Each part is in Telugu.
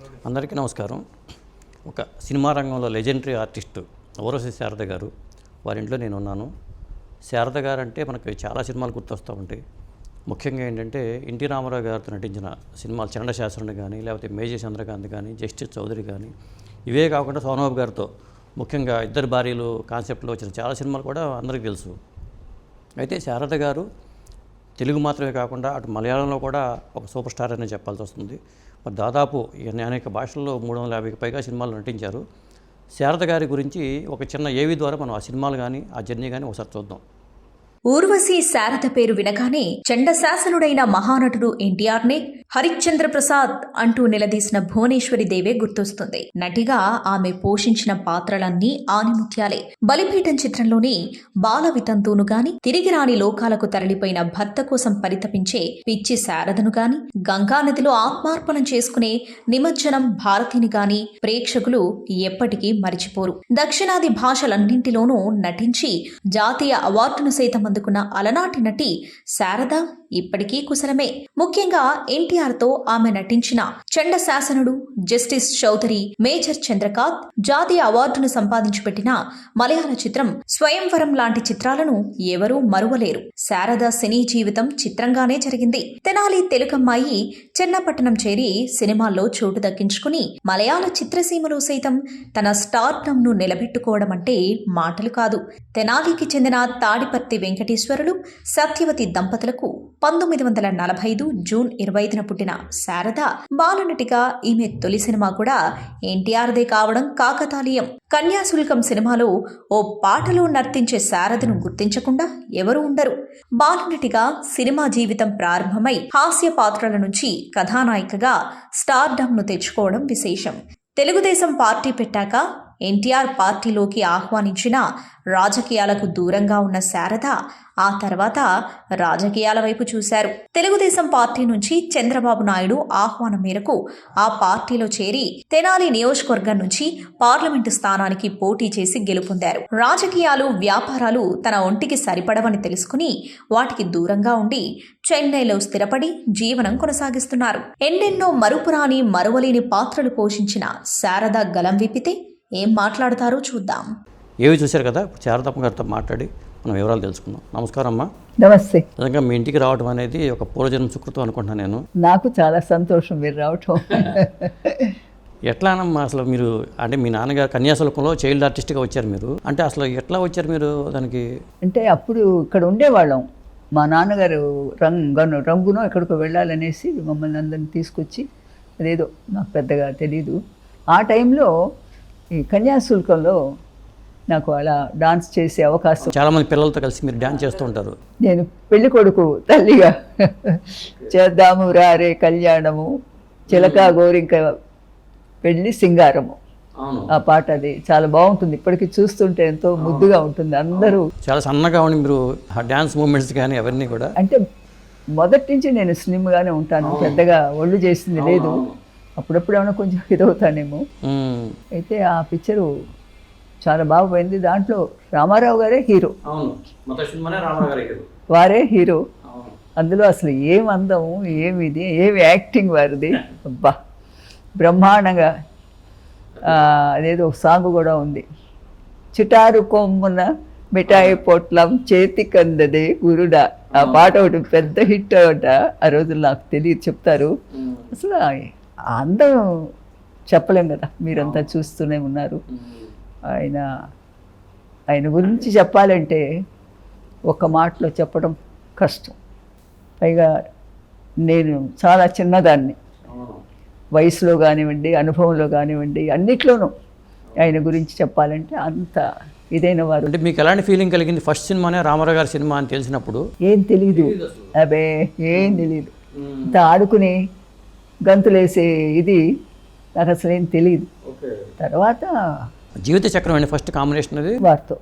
అందరికీ నమస్కారం. ఒక సినిమా రంగంలో లెజెండరీ ఆర్టిస్టు ఊర్వశి శారద గారు వారి ఇంట్లో నేను ఉన్నాను. శారద గారు అంటే మనకు చాలా సినిమాలు గుర్తొస్తూ ఉంటాయి. ముఖ్యంగా ఏంటంటే ఎన్టీ రామారావు గారితో నటించిన సినిమాలు చండశాసనుడు కానీ, లేకపోతే మేజర్ చంద్రకాంత్ కానీ, జస్టిస్ చౌదరి కానీ, ఇవే కాకుండా సోనబాబు గారితో ముఖ్యంగా ఇద్దరు భార్యలు కాన్సెప్ట్లో వచ్చిన చాలా సినిమాలు కూడా అందరికీ తెలుసు. అయితే శారద గారు తెలుగు మాత్రమే కాకుండా అటు మలయాళంలో కూడా ఒక సూపర్ స్టార్ అనే చెప్పాల్సి వస్తుంది. మరి దాదాపు అనేక భాషల్లో 350కి పైగా సినిమాలు నటించారు. శారద గారి గురించి ఒక చిన్న ఏవి ద్వారా మనం ఆ సినిమాలు కానీ ఆ జర్నీ కానీ ఒకసారి చూద్దాం. ఊర్వశి శారద పేరు వినగానే చండశాసనుడైన మహానటుడు ఎన్టీఆర్నే హరిశ్చంద్ర ప్రసాద్ అంటూ నిలదీసిన భువనేశ్వరి దేవే గుర్తొస్తుంది. నటిగా ఆమె పోషించిన పాత్రలన్నీ ఆనిముత్యాలే. బలిపీఠం చిత్రంలోని బాల వితంతువును గాని, తిరిగి రాని లోకాలకు తరలిపోయిన భర్త కోసం పరితపించే పిచ్చి శారదను గాని, గంగానదిలో ఆత్మార్పణం చేసుకునే నిమజ్జనం భారతిని గాని ప్రేక్షకులు ఎప్పటికీ మరిచిపోరు. దక్షిణాది భాషలన్నింటిలోనూ నటించి జాతీయ అవార్డును సైతం అందుకున్న అలనాటి నటి శారద ఇప్పటికీ కుశలమే. ముఖ్యంగా ఎన్టీఆర్తో ఆమె నటించిన చండశాసనుడు, జస్టిస్ చౌదరి, మేజర్ చంద్రకాంత్ జాతీయ అవార్డును సంపాదించి పెట్టిన మలయాళ చిత్రం స్వయంవరం లాంటి చిత్రాలను ఎవరూ మరువలేరు. శారద సినీ జీవితం చిత్రంగానే జరిగింది. తెనాలి తెలుగమ్మాయి చెన్నపట్టణం చేరి సినిమాల్లో చోటు దక్కించుకుని మలయాళ చిత్రసీమలో సైతం తన స్టార్డమ్ను నిలబెట్టుకోవడం అంటే మాటలు కాదు. తెనాలికి చెందిన తాడిపర్తి వెంకటేశ్వరులు, సత్యవతి దంపతులకు 1945 జూన్ 25న పుట్టిన శారద బాలనటిగా ఈమె తొలి సినిమా కూడా ఎన్టీఆర్దే కావడం కాకతాళీయం. కన్యాశుల్కం సినిమాలో ఓ పాటలో నర్తించే శారదను గుర్తించకుండా ఎవరూ ఉండరు. బాలనటిగా సినిమా జీవితం ప్రారంభమై హాస్య పాత్రల నుంచి కథానాయికగా స్టార్డమ్ను తెచ్చుకోవడం విశేషం. తెలుగుదేశం పార్టీ పెట్టాక ఎన్టీఆర్ పార్టీలోకి ఆహ్వానించిన రాజకీయాలకు దూరంగా ఉన్న శారద ఆ తర్వాత రాజకీయాల వైపు చూశారు. తెలుగుదేశం పార్టీ నుంచి చంద్రబాబు నాయుడు ఆహ్వానం మేరకు ఆ పార్టీలో చేరి తెనాలి నియోజకవర్గం నుంచి పార్లమెంటు స్థానానికి పోటీ చేసి గెలుపొందారు. రాజకీయాలు, వ్యాపారాలు తన ఒంటికి సరిపడవని తెలుసుకుని వాటికి దూరంగా ఉండి చెన్నైలో స్థిరపడి జీవనం కొనసాగిస్తున్నారు. ఎన్నెన్నో మరుపురాని, మరువలేని పాత్రలు పోషించిన శారద గలం విప్పితే ఏం మాట్లాడతారో చూద్దాం. ఏవి చూశారు కదా, శారదమ్మ గారితో మాట్లాడి మనం వివరాలు తెలుసుకుందాం. నమస్కారం అమ్మా. నమస్తే. నిజంగా మీ ఇంటికి రావడం అనేది ఒక పూర్వజన్మ సుకృతం అనుకుంటున్నాను నేను. నాకు చాలా సంతోషం మీరు రావటం. ఎట్లానమ్మా అసలు మీరు అంటే మీ నాన్నగారు కన్యాశుల్కంలో చైల్డ్ ఆర్టిస్ట్గా వచ్చారు మీరు, అంటే అసలు ఎట్లా వచ్చారు మీరు దానికి? అంటే అప్పుడు ఇక్కడ ఉండేవాళ్ళం. మా నాన్నగారు రంగునో ఎక్కడికో వెళ్ళాలనేసి మమ్మల్ని అందరిని తీసుకొచ్చి, అదేదో నాకు పెద్దగా తెలీదు. ఆ టైంలో ఈ కన్యాశుల్కంలో నాకు అలా డాన్స్ చేసే అవకాశం. చాలామంది పిల్లలతో కలిసి మీరు డాన్స్ చేస్తూ ఉంటారు. నేను పెళ్లి కొడుకు తల్లిగా చేద్దాము రారే కళ్యాణము, చిలక గోరింక పెళ్లి సింగారము, ఆ పాట అది చాలా బాగుంటుంది. ఇప్పటికీ చూస్తుంటే ఎంతో ముద్దుగా ఉంటుంది. అందరూ చాలా సన్నగా ఉండి మీరు డాన్స్ మూమెంట్స్ కానీ అవన్నీ కూడా. అంటే మొదటి నుంచి నేను స్లిమ్గానే ఉంటాను, పెద్దగా ఒళ్ళు చేసింది లేదు. అప్పుడప్పుడు ఏమైనా కొంచెం ఇదవుతానేమో. అయితే ఆ పిక్చరు చాలా బాగుపోయింది. దాంట్లో రామారావు గారే హీరో, వారే హీరో. అందులో అసలు ఏం అందము, ఏమిది, ఏమి యాక్టింగ్ వారిది, అబ్బా బ్రహ్మాండంగా. అదేదో సాంగ్ కూడా ఉంది, చిటారు కొమ్మున మిఠాయి పొట్లం చేతి కందదే గురుడా. ఆ పాట ఒకటి పెద్ద హిట్ అట ఆ రోజుల్లో. నాకు తెలియదు, చెప్తారు. అసలు అందం చెప్పలేం కదా, మీరంతా చూస్తూనే ఉన్నారు. ఆయన గురించి చెప్పాలంటే ఒక మాటలో చెప్పడం కష్టం. పైగా నేను చాలా చిన్నదాన్ని, వయసులో కానివ్వండి, అనుభవంలో కానివ్వండి, అన్నిట్లోనూ ఆయన గురించి చెప్పాలంటే అంత ఇదైన వారు. అంటే మీకు ఎలాంటి ఫీలింగ్ కలిగింది ఫస్ట్ సినిమానే రామారావు గారి సినిమా అని తెలిసినప్పుడు? ఏం తెలీదు, అబే ఏం తెలీదు. ఇంత ఆడుకుని గంతులేసే ఇది నాకు అసలు ఏం తెలియదు. తర్వాత జీవిత చక్రం అండి ఫస్ట్ కాంబినేషన్ అది వారితో.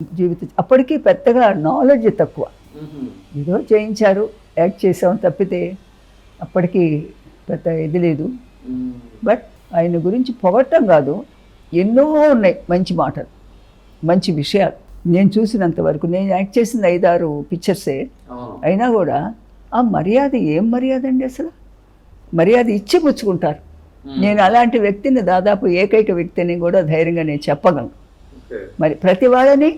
అప్పటికి పెద్దగా నాలెడ్జ్ తక్కువ, ఏదో చేయించారు, యాక్ట్ చేసాం తప్పితే అప్పటికి పెద్ద ఇది లేదు. బట్ ఆయన గురించి పొగట్టం కాదు, ఎన్నో ఉన్నాయి మంచి మాటలు, మంచి విషయాలు. నేను చూసినంత వరకు, నేను యాక్ట్ చేసింది 5-6 పిక్చర్సే అయినా కూడా ఆ మర్యాద ఏం మర్యాద అండి అసలు. మర్యాద ఇచ్చి పుచ్చుకుంటారు. నేను అలాంటి వ్యక్తిని దాదాపు ఏకైక వ్యక్తిని కూడా ధైర్యంగా నేను చెప్పగలను. మరి ప్రతి వాళ్ళని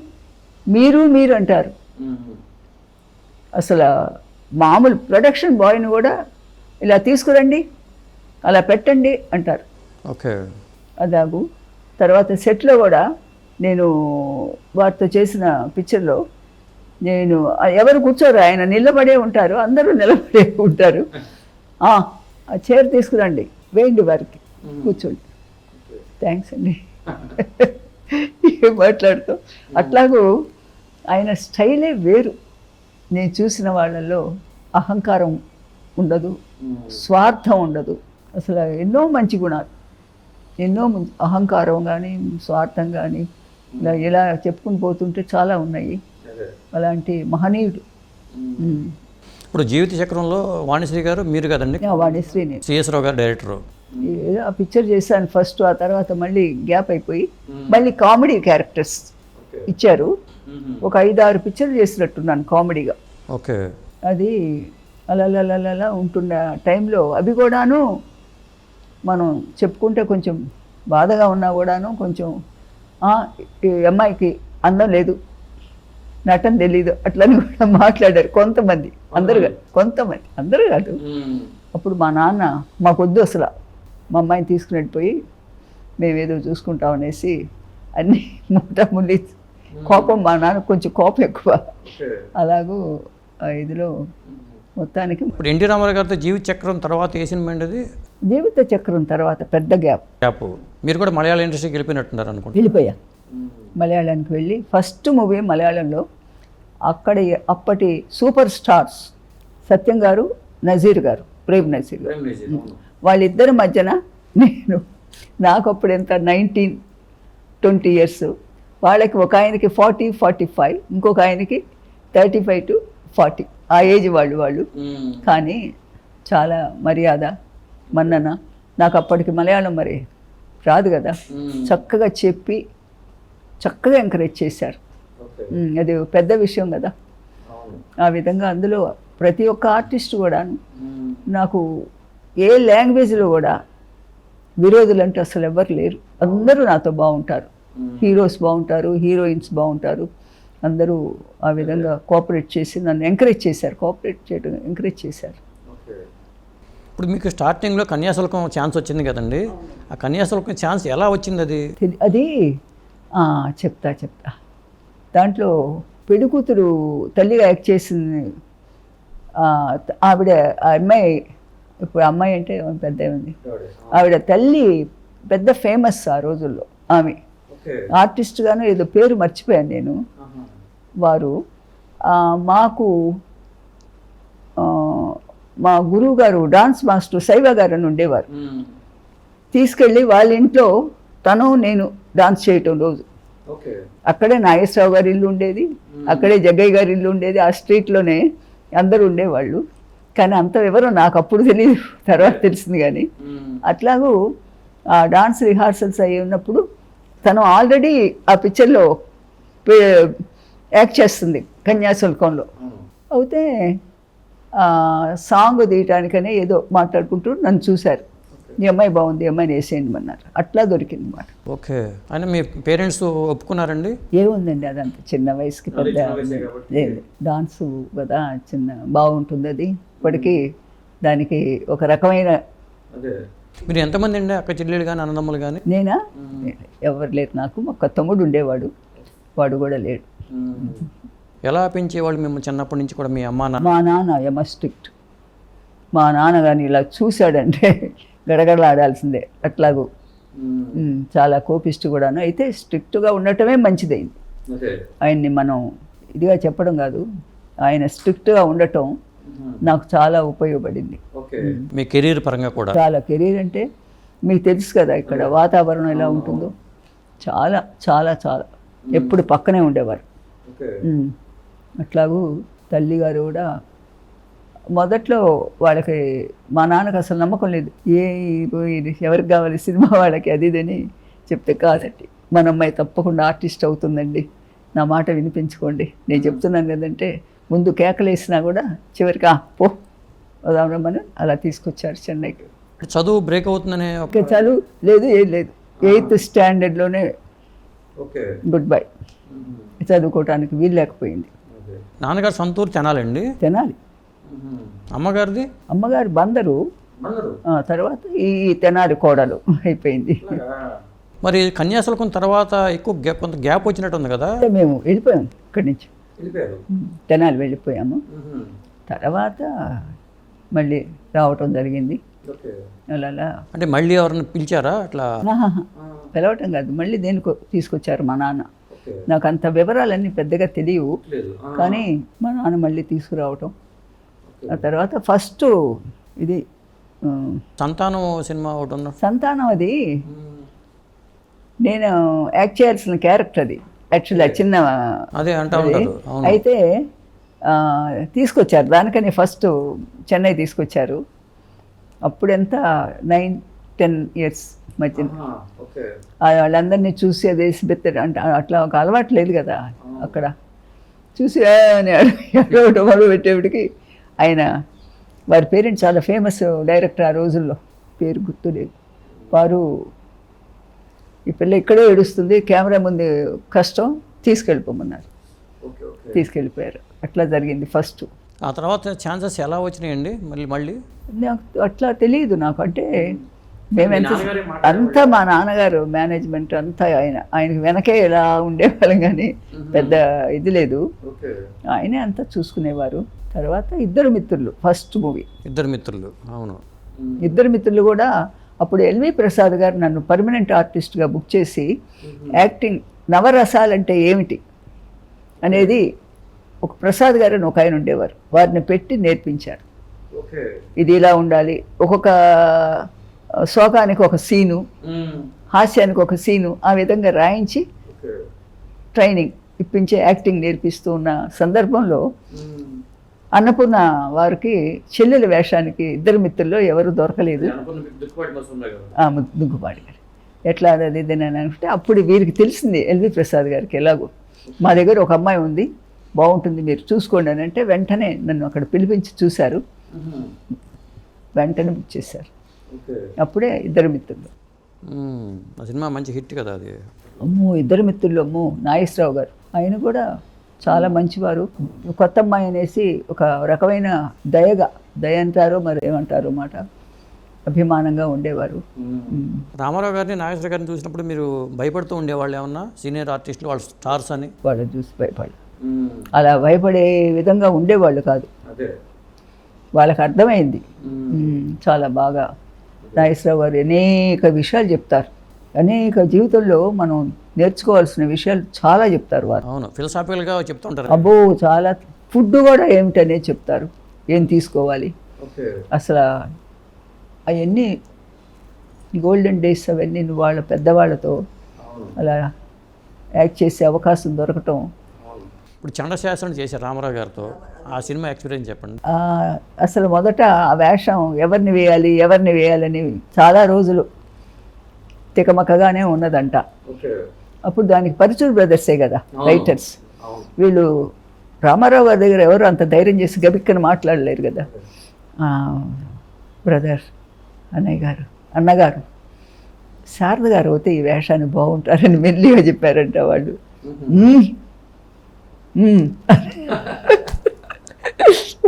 మీరు అంటారు. అసలు మామూలు ప్రొడక్షన్ బాయ్ని కూడా ఇలా తీసుకురండి, అలా పెట్టండి అంటారు. ఓకే. అదాగు తర్వాత సెట్లో కూడా నేను వారితో చేసిన పిక్చర్లో నేను ఎవరు కూర్చోరు, ఆయన నిలబడే ఉంటారు, అందరూ నిలబడే ఉంటారు. ఆ చైర్ తీసుకురండి, వేయండి వారికి, కూర్చోండి, థ్యాంక్స్ అండి ఏం మాట్లాడుతూ. అట్లాగూ ఆయన స్టైలే వేరు. నేను చూసిన వాళ్ళల్లో అహంకారం ఉండదు, స్వార్థం ఉండదు, అసలు ఎన్నో మంచి గుణాలు, ఎన్నో అహంకారం కానీ స్వార్థం కానీ ఇలా చెప్పుకుని పోతుంటే చాలా ఉన్నాయి. అలాంటి మహనీయుడు. ఇప్పుడు జీవిత చక్రంలో వాణిశ్రీ గారు మీరు కదండి? వాణిశ్రీని సిఎస్ రావు గారు డైరెక్టరు. ఏదో ఆ పిక్చర్ చేశాను ఫస్ట్, ఆ తర్వాత మళ్ళీ గ్యాప్ అయిపోయి మళ్ళీ కామెడీ క్యారెక్టర్స్ ఇచ్చారు. ఒక 5-6 పిక్చర్లు చేసినట్టున్నాను కామెడీగా. ఓకే. అది అలా ఉంటున్న టైంలో అవి కూడాను మనం చెప్పుకుంటే కొంచెం బాధగా ఉన్నా కూడాను కొంచెం ఈ అమ్మాయికి అందం లేదు, నటన తెలీదు అట్లని కూడా మాట్లాడారు కొంతమంది. అందరూ కాదు. అప్పుడు మా నాన్న మాకొద్దు అసలు, మా అమ్మాయిని తీసుకుని వెళ్ళిపోయి మేమేదో చూసుకుంటాం అనేసి అన్నీ ముల్లి కోపం, మా నాన్న కొంచెం కోపం ఎక్కువ. అలాగూ ఇదిలో మొత్తానికి ఇప్పుడు ఎన్టీ రామారావు గారితో జీవిత చక్రం తర్వాత ఏ సినిమా అండి అది? జీవిత చక్రం తర్వాత పెద్ద గ్యాప్. మీరు కూడా మలయాళ ఇండస్ట్రీకి వెళ్ళిపోయినట్టున్నారు అనుకుంటా. వెళ్ళిపోయా మలయాళానికి వెళ్ళి ఫస్ట్ మూవీ మలయాళంలో అప్పటి సూపర్ స్టార్స్ సత్యం గారు, నజీర్ గారు, ప్రేమ్ నజీర్ గారు, వాళ్ళిద్దరి మధ్యన నాకు అప్పుడు ఎంత 19-20 years, వాళ్ళకి ఒక ఆయనకి 40-45, ఇంకొక ఆయనకి 35 to 40, ఆ ఏజ్ వాళ్ళు. కానీ చాలా మర్యాద, మన్నన. నాకు అప్పటికి మలయాళం మరి రాదు కదా, చక్కగా చెప్పి చక్కగా ఎంకరేజ్ చేశారు. అది పెద్ద విషయం కదా. ఆ విధంగా అందులో ప్రతి ఒక్క ఆర్టిస్ట్ కూడా నాకు ఏ లాంగ్వేజ్లో కూడా విరోధులు అంటే అసలు ఎవరు లేరు. అందరూ నాతో బాగుంటారు, హీరోస్ బాగుంటారు, హీరోయిన్స్ బాగుంటారు. అందరూ ఆ విధంగా కోఆపరేట్ చేసి నన్ను ఎంకరేజ్ చేశారు, ఎంకరేజ్ చేశారు. ఇప్పుడు మీకు స్టార్టింగ్లో కన్యాశుల్కం ఛాన్స్ వచ్చింది కదండి, ఆ కన్యాశుల్కం ఛాన్స్ ఎలా వచ్చింది? అది చెప్తా. దాంట్లో పెళ్ళికూతురు తల్లిగా యాక్ట్ చేసింది ఆవిడ. ఆ అమ్మాయి, ఇప్పుడు అమ్మాయి అంటే పెద్ద ఉంది, ఆవిడ తల్లి పెద్ద ఫేమస్ ఆ రోజుల్లో. ఆమె ఆర్టిస్ట్గాను ఏదో పేరు మర్చిపోయాను నేను. వారు మా గురువు గారు డాన్స్ మాస్టర్ శైవ గారు అని ఉండేవారు. తీసుకెళ్ళి వాళ్ళ ఇంట్లో నేను డాన్స్ చేయటం రోజు. అక్కడే నాగేశ్వరరావు గారి ఇల్లు ఉండేది, అక్కడే జగ్గయ్య గారి ఇల్లు ఉండేది, ఆ స్ట్రీట్లోనే అందరూ ఉండేవాళ్ళు. కానీ అంత వివరం నాకు అప్పుడు తెలియదు, తర్వాత తెలిసింది. కానీ అట్లాగూ ఆ డాన్స్ రిహార్సల్స్ అయ్యి ఉన్నప్పుడు తను ఆల్రెడీ ఆ పిక్చర్లో యాక్ట్ చేస్తుంది కన్యాశుల్కంలో. అయితే సాంగ్ తీయటానికనే ఏదో మాట్లాడుకుంటూ నన్ను చూశారు. ఈ అమ్మాయి బాగుంది, ఈ అమ్మాయిని వేసేయండి అన్నారు. అట్లా దొరికింది అన్నమాట. ఓకే. అయినా మీ పేరెంట్స్ ఒప్పుకున్నారండి? ఏముందండి, అదంతా చిన్న వయసుకి పెద్ద లేదు. డాన్సు కదా, చిన్న బాగుంటుంది అది. ఇప్పటికీ దానికి ఒక రకమైన. మీరు ఎంతమంది అండి అక్క చెల్లెలు కానీ అన్నదమ్ములు కానీ? నేనా? ఎవరు లేరు నాకు. ఒక తమ్ముడు ఉండేవాడు, వాడు కూడా లేడు. ఎలా పెంచేవాళ్ళు మిమ్మల్ని చిన్నప్పటి నుంచి కూడా మీ అమ్మ నాన్న? మా నాన్న యమ స్ట్రిక్ట్. మా నాన్న కానీ ఇలా చూశాడంటే గడగడలాడాల్సిందే. అట్లాగూ చాలా కోపిస్ట్ కూడాను. అయితే స్ట్రిక్ట్గా ఉండటమే మంచిదైంది. ఆయన్ని మనం ఇదిగా చెప్పడం కాదు, ఆయన స్ట్రిక్ట్గా ఉండటం నాకు చాలా ఉపయోగపడింది. మీ కెరీర్ పరంగా కూడా చాలా. కెరీర్ అంటే మీకు తెలుసు కదా ఇక్కడ వాతావరణం ఎలా ఉంటుందో. చాలా చాలా చాలా ఎప్పుడు పక్కనే ఉండేవారు. అట్లాగూ తల్లిగారు కూడా మొదట్లో వాళ్ళకి, మా నాన్నకు అసలు నమ్మకం లేదు. ఎవరికి కావాలి సినిమా వాళ్ళకి అది ఇదని చెప్తే, కాదండి మన అమ్మాయి తప్పకుండా ఆర్టిస్ట్ అవుతుందండి, నా మాట వినిపించుకోండి, నేను చెప్తున్నాను కదంటే ముందు కేకలేసినా కూడా చివరికి పో వదామని అలా తీసుకొచ్చారు చెన్నైకి. చదువు బ్రేక్ అవుతుందనే ఇంకా చదువు లేదు ఏం లేదు, 8th స్టాండర్డ్లోనే ఓకే గుడ్ బై. చదువుకోవటానికి వీలు లేకపోయింది. నాన్నగారు సొంతూరు తెనాలండి. తెనాలి. అమ్మగారిది అమ్మగారు బందరు, తర్వాత ఈ తెనాలి కోడలు అయిపోయింది. మరి కన్యాశుల్కం తర్వాత ఎక్కువ కొంత గ్యాప్ వచ్చినట్టు ఉంది కదా? అంటే మేము వెళ్ళిపోయాం ఇక్కడి నుంచి, తెనాలి వెళ్ళిపోయాము. తర్వాత మళ్ళీ రావటం జరిగింది. అలా అంటే మళ్ళీ ఎవరిని పిలిచారా అట్లా? పిలవటం కాదు, మళ్ళీ దేనికో తీసుకొచ్చారు మా నాన్న. నాకు అంత వివరాలన్నీ పెద్దగా తెలియవు, కానీ మా నాన్న మళ్ళీ తీసుకురావటం. ఆ తర్వాత ఫస్ట్ ఇది సంతానం సినిమా ఒకటి ఉన్నా. సంతానం అది నేను యాక్ట్ చేయాల్సిన క్యారెక్టర్ అది యాక్చువల్లీ చిన్న అదే అంటా ఉంటారు. అయితే తీసుకొచ్చారు దానికని ఫస్ట్ చెన్నై తీసుకొచ్చారు. అప్పుడు ఎంత 9-10 years మధ్య. వాళ్ళందరినీ చూసి అది వేసి బెత్తరు అంటే అట్లా ఒక అలవాటు లేదు కదా అక్కడ. చూసి అని అడగటం మొదలు పెట్టేప్పటికి ఆయన వారి పేరెంట్స్ చాలా ఫేమస్ డైరెక్టర్ ఆ రోజుల్లో, పేరు గుర్తులేదు. వారు ఈ పిల్ల ఇక్కడే ఏడుస్తుంది, కెమెరా ముందు కష్టం, తీసుకెళ్ళిపోమన్నారు. తీసుకెళ్ళిపోయారు. అట్లా జరిగింది ఫస్ట్. ఆ తర్వాత ఛాన్సెస్ ఎలా వచ్చినాయండి మళ్ళీ? నాకు అట్లా తెలియదు. నాకు అంటే మేమెంత అంతా మా నాన్నగారు మేనేజ్మెంట్ అంతా ఆయనకి వెనకే ఎలా ఉండేవాళ్ళం, కానీ పెద్ద ఇది లేదు. ఆయనే అంతా చూసుకునేవారు. తర్వాత ఇద్దరు మిత్రులు ఫస్ట్ మూవీ. ఇద్దరు మిత్రులు, అవును. ఇద్దరు మిత్రులు కూడా అప్పుడు ఎల్వి ప్రసాద్ గారు నన్ను పర్మనెంట్ ఆర్టిస్ట్గా బుక్ చేసి యాక్టింగ్ నవరసాలంటే ఏమిటి అనేది ఒక ప్రసాద్ గారు అని ఒక ఆయన ఉండేవారు, వారిని పెట్టి నేర్పించారు. ఇది ఇలా ఉండాలి, ఒక్కొక్క శోకానికి ఒక సీను, హాస్యానికి ఒక సీను, ఆ విధంగా రాయించి ట్రైనింగ్ ఇప్పించే యాక్టింగ్ నేర్పిస్తూ ఉన్న సందర్భంలో అన్నపూర్ణ వారికి చెల్లెల వేషానికి ఇద్దరు మిత్రుల్లో ఎవరు దొరకలేదు. దుగ్గుపాటి గారు ఎట్లా అది ఇది అని అంటే అప్పుడు వీరికి తెలిసింది ఎల్వి ప్రసాద్ గారికి ఎలాగో మా దగ్గర ఒక అమ్మాయి ఉంది బాగుంటుంది మీరు చూసుకోండి అని అంటే వెంటనే నన్ను అక్కడ పిలిపించి చూశారు, వెంటనే బుక్ చేశారు. అప్పుడే ఇద్దరు మిత్రులు. ఆ సినిమా మంచి హిట్ కదా అది. అమ్మో ఇద్దరు మిత్రులు, అమ్మో నాగేశ్వరరావు గారు ఆయన కూడా చాలా మంచివారు. కొత్త అమ్మాయి అనేసి ఒక రకమైన దయ అంటారో మరి ఏమంటారో మాట, అభిమానంగా ఉండేవారు. రామారావు గారిని నాగేశ్వర గారిని చూసినప్పుడు మీరు భయపడుతూ ఉండేవాళ్ళు ఏమన్నా? సీనియర్ ఆర్టిస్టులు వాళ్ళు స్టార్స్ అని వాళ్ళని చూసి అలా భయపడే విధంగా ఉండేవాళ్ళు కాదు. వాళ్ళకి అర్థమైంది చాలా బాగా. నాగేశ్వరరావు గారు అనేక విషయాలు చెప్తారు, అనేక జీవితంలో మనం నేర్చుకోవాల్సిన విషయాలు చాలా చెప్తారు వారు. అవును, ఫిలసాఫికల్గా చెప్తుంటారు. అబ్బో చాలా. ఫుడ్ కూడా ఏమిటనే చెప్తారు, ఏం తీసుకోవాలి అసలు అవన్నీ గోల్డెన్ డేస్ అవన్నీ వాళ్ళ పెద్దవాళ్ళతో అలా యాక్ట్ చేసే అవకాశం దొరకటం. ఇప్పుడు చండశాసనం చేశారు రామారావు గారితో, ఆ సినిమా ఎక్స్పీరియన్స్ చెప్పండి. అసలు మొదట ఆ వేషం ఎవరిని వేయాలని చాలా రోజులు తికమకగానే ఉన్నదంట. అప్పుడు దానికి పరుచూరు బ్రదర్సే కదా రైటర్స్. వీళ్ళు రామారావు గారి దగ్గర ఎవరు అంత ధైర్యం చేసి గబిక్కని మాట్లాడలేరు కదా. బ్రదర్ అన్నగారు శారద గారు అయితే ఈ వేషాన్ని బాగుంటారని మెల్లిగా చెప్పారంట వాళ్ళు.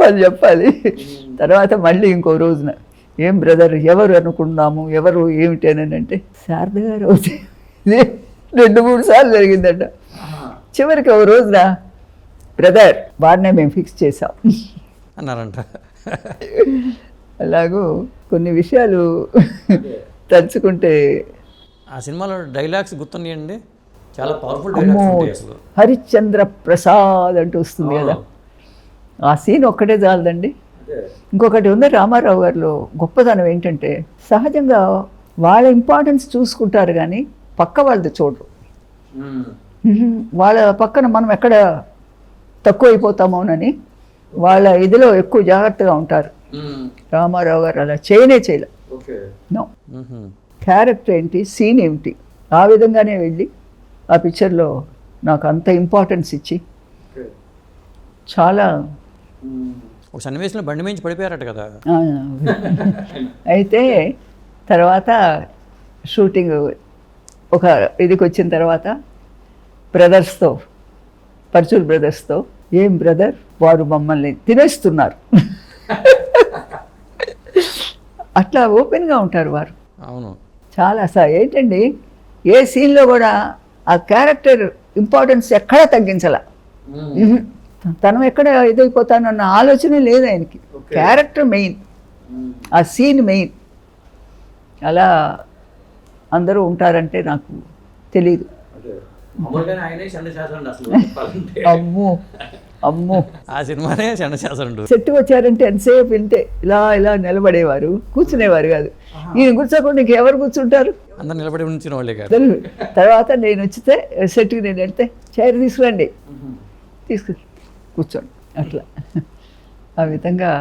వాళ్ళు చెప్పాలి. తర్వాత మళ్ళీ ఇంకో రోజున ఏం బ్రదర్ ఎవరు అనుకున్నాము ఎవరు ఏమిటేనని అంటే శారద గారు అవుతే 2-3 సార్లు జరిగిందంట. చివరికి ఒక రోజున బ్రదర్ వాడినే మేము ఫిక్స్ చేసాం అన్నారంట. అలాగూ కొన్ని విషయాలు తలుచుకుంటే. ఆ సినిమాలో డైలాగ్స్ గుర్తున్నాయండి, చాలా పవర్ఫుల్ డైలాగ్స్. హరిశ్చంద్ర ప్రసాద్ అంటూ వస్తుంది కదా, ఆ సీన్ ఒక్కటే చాలదండి. ఇంకొకటి ఉంది రామారావు గారిలో గొప్పతనం ఏంటంటే సహజంగా వాళ్ళ ఇంపార్టెన్స్ చూసుకుంటారు కానీ పక్క వాళ్ళది చూడరు. వాళ్ళ పక్కన మనం ఎక్కడ తక్కువ అయిపోతామోనని వాళ్ళ ఇదిలో ఎక్కువ జాగ్రత్తగా ఉంటారు. రామారావు గారు అలా చేయలే. నో, క్యారెక్టర్ ఏంటి, సీన్ ఏమిటి, ఆ విధంగానే వెళ్ళి ఆ పిక్చర్లో నాకు అంత ఇంపార్టెన్స్ ఇచ్చి చాలా ఒక సన్నివేశంలో బండి మించి పడిపోయారట కదా. అయితే తర్వాత షూటింగ్ ఒక ఇదికి వచ్చిన తర్వాత బ్రదర్స్తో, పర్చూర్ బ్రదర్స్తో, ఏం బ్రదర్ వారు మమ్మల్ని తినేస్తున్నారు అట్లా ఓపెన్గా ఉంటారు వారు. అవును, చాలా ఏంటండి, ఏ సీన్లో కూడా ఆ క్యారెక్టర్ ఇంపార్టెన్స్ ఎక్కడా తగ్గించాల. తను ఎక్కడ ఇదైపోతానన్న ఆలోచనే లేదు ఆయనకి. క్యారెక్టర్ మెయిన్, ఆ సీన్ మెయిన్. అలా అందరూ ఉంటారంటే నాకు తెలీదు. అమ్మో అమ్మో, ఆ సినిమానే చండశాసనుడు. సెట్టు వచ్చారంటే ఎంతసేపు వింటే ఇలా ఇలా నిలబడేవారు, కూర్చునేవారు కాదు. ఈయన కూర్చోకుండా ఇంకెవరు కూర్చుంటారు, అందరు నిలబడి ఉంచిన వాళ్ళే కాదు. తర్వాత నేను వచ్చితే సెట్కి నేను వెళ్తే చైర్ తీసుకురండి, కూర్చోండి, అట్లా. ఆ విధంగా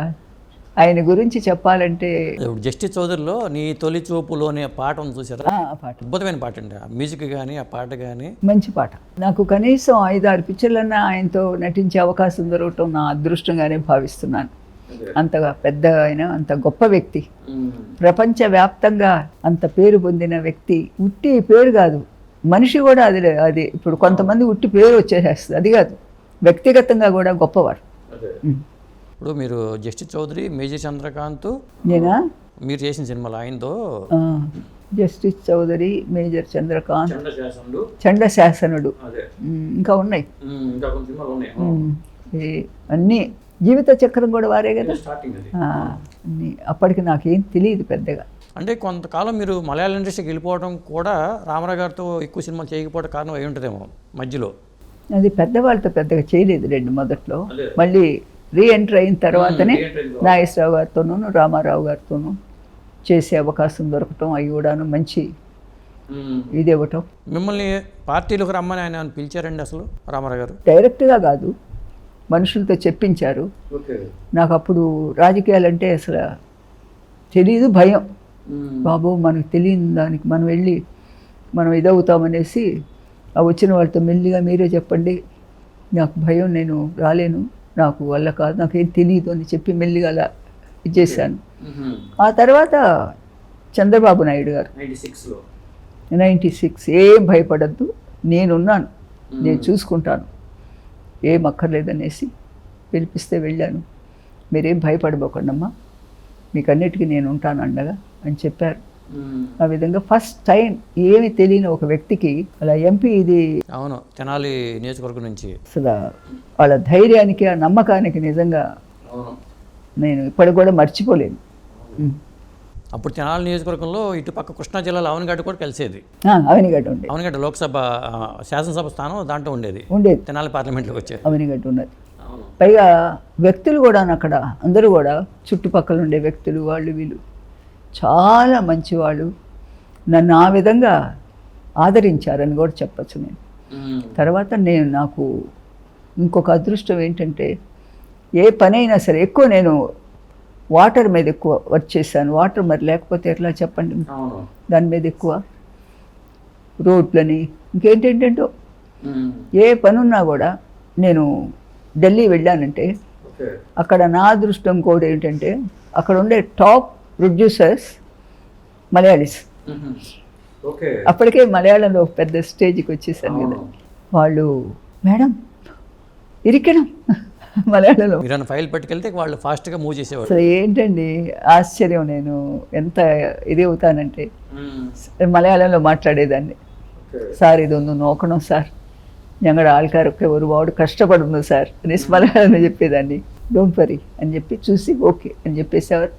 ఆయన గురించి చెప్పాలంటే ఇప్పుడు జస్టిస్ చౌదరిలో నీ తొలి చూపులోనే పాట ఉంది చూసారా, ఆ పాట అద్భుతమైన పాట అండి. ఆ మ్యూజిక్ కానీ ఆ పాట కానీ మంచి పాట. నాకు కనీసం 5-6 పిక్చర్లన్నా ఆయనతో నటించే అవకాశం దొరకటం నా అదృష్టంగానే భావిస్తున్నాను. అంతగా పెద్ద ఆయన, అంత గొప్ప వ్యక్తి, ప్రపంచవ్యాప్తంగా అంత పేరు పొందిన వ్యక్తి. ఉట్టి పేరు కాదు, మనిషి కూడా అది ఇప్పుడు కొంతమంది ఉట్టి పేరు వచ్చేసేస్తుంది, అది కాదు, వ్యక్తిగతంగా కూడా గొప్పవారు. ఇప్పుడు మీరు జస్టిస్ చౌదరి, మేజర్ చంద్రకాంత్, నేనా మీరు చేసిన సినిమాలు ఆయనతో జస్టిస్ చౌదరి, మేజర్ చంద్రకాంత్, చండశాసనుడు, ఇంకా ఉన్నాయి అన్నీ. జీవిత చక్రం కూడా వారే కదా అన్నీ. అప్పటికి నాకేం తెలియదు పెద్దగా. అంటే కొంతకాలం మీరు మలయాళ ఇండస్ట్రీకి వెళ్ళిపోవడం కూడా రామారావు గారితో ఎక్కువ సినిమాలు చేయకపోవడం కారణం అయి ఉంటుందేమో మధ్యలో. అది పెద్దవాళ్ళతో పెద్దగా చేయలేదు రెండు మొదట్లో. మళ్ళీ రీఎంటర్ అయిన తర్వాతనే నాగేశ్వరరావు గారితోనూ రామారావు గారితోనూ చేసే అవకాశం దొరకటం, అవి కూడాను మంచి ఇది ఇవ్వటం. మిమ్మల్ని పార్టీలకు రమ్మని ఆయన పిలిచారండి అసలు రామారావు గారు? డైరెక్ట్గా కాదు, మనుషులతో చెప్పించారు. నాకు అప్పుడు రాజకీయాలంటే అసలు తెలీదు, భయం. బాబు మనకు తెలియని దానికి మనం వెళ్ళి మనం ఇదవుతామనేసి ఆ వచ్చిన వాళ్ళతో మెల్లిగా మీరే చెప్పండి, నాకు భయం, నేను రాలేను, నాకు వల్ల కాదు, నాకేం తెలియదు అని చెప్పి మెల్లిగా అలా ఇచ్చేసాను. ఆ తర్వాత చంద్రబాబు నాయుడు గారు 96 ఏం భయపడద్దు, నేనున్నాను, నేను చూసుకుంటాను, ఏం అక్కర్లేదనేసి పిలిపిస్తే వెళ్ళాను. మీరేం భయపడబోకండమ్మా, మీకు అన్నిటికీ నేను ఉంటాను అండగా అని చెప్పారు. ఆ విధంగా ఫస్ట్ టైం ఏమి తెలియని ఒక వ్యక్తికి అలా ఎంపీ ఇది. అవును, తెనాలి నియోజకవర్గం నుంచి. అసలు వాళ్ళ ధైర్యానికి, ఆ నమ్మకానికి నిజంగా నేను ఇప్పటికి కూడా మర్చిపోలేను. అప్పుడు తెనాలి నియోజకవర్గంలో ఇటుపక్క కృష్ణా జిల్లాలో అవనిగడ్డ కూడా కలిసేది. అవనిగడ్డ ఉండేది, అవనిగడ్డ లోక్సభ శాసనసభ స్థానం దాంట్లో ఉండేది, తెనాలి పార్లమెంట్లోకి వచ్చేది. అవనిగడ్డ ఉన్నది. పైగా వ్యక్తులు కూడా అక్కడ అందరూ కూడా చుట్టుపక్కల ఉండే వ్యక్తులు, వాళ్ళు వీళ్ళు చాలా మంచివాళ్ళు. నన్ను ఆ విధంగా ఆదరించారని కూడా చెప్పచ్చు నేను. తర్వాత నాకు ఇంకొక అదృష్టం ఏంటంటే, ఏ పనైనా సరే ఎక్కువ నేను వాటర్ మీద ఎక్కువ వర్క్ చేశాను. వాటర్ మరి లేకపోతే ఎట్లా చెప్పండి, దాని మీద ఎక్కువ, రోడ్లని, ఇంకేంటేంటో ఏ పనున్నా కూడా. నేను ఢిల్లీ వెళ్ళానంటే అక్కడ నా అదృష్టం కూడా ఏంటంటే, అక్కడ ఉండే టాప్ ప్రొడ్యూసర్స్ మలయాళీస్. అప్పటికే మలయాళంలో పెద్ద స్టేజ్కి వచ్చేసాను కదా. వాళ్ళు మేడం ఇరికడం మలయాళంలో ఫైల్ పట్టుకెళ్తే వాళ్ళు ఫాస్ట్గా మూవ్ చేసేవాళ్ళు. అసలు ఏంటండి ఆశ్చర్యం, నేను ఎంత ఇది అవుతానంటే మలయాళంలో మాట్లాడేదాన్ని. సార్ ఇదొందు నోకడం సార్, ഞങ്ങളുടെ ആൾക്കാരൊക്കെ ഒരുപാട് కష్టపడుతుంది సార్ అనేసి మలయాళంలో చెప్పేదాన్ని. డోంట్ వరీ అని చెప్పి చూసి ఓకే అని చెప్పేసేవారు.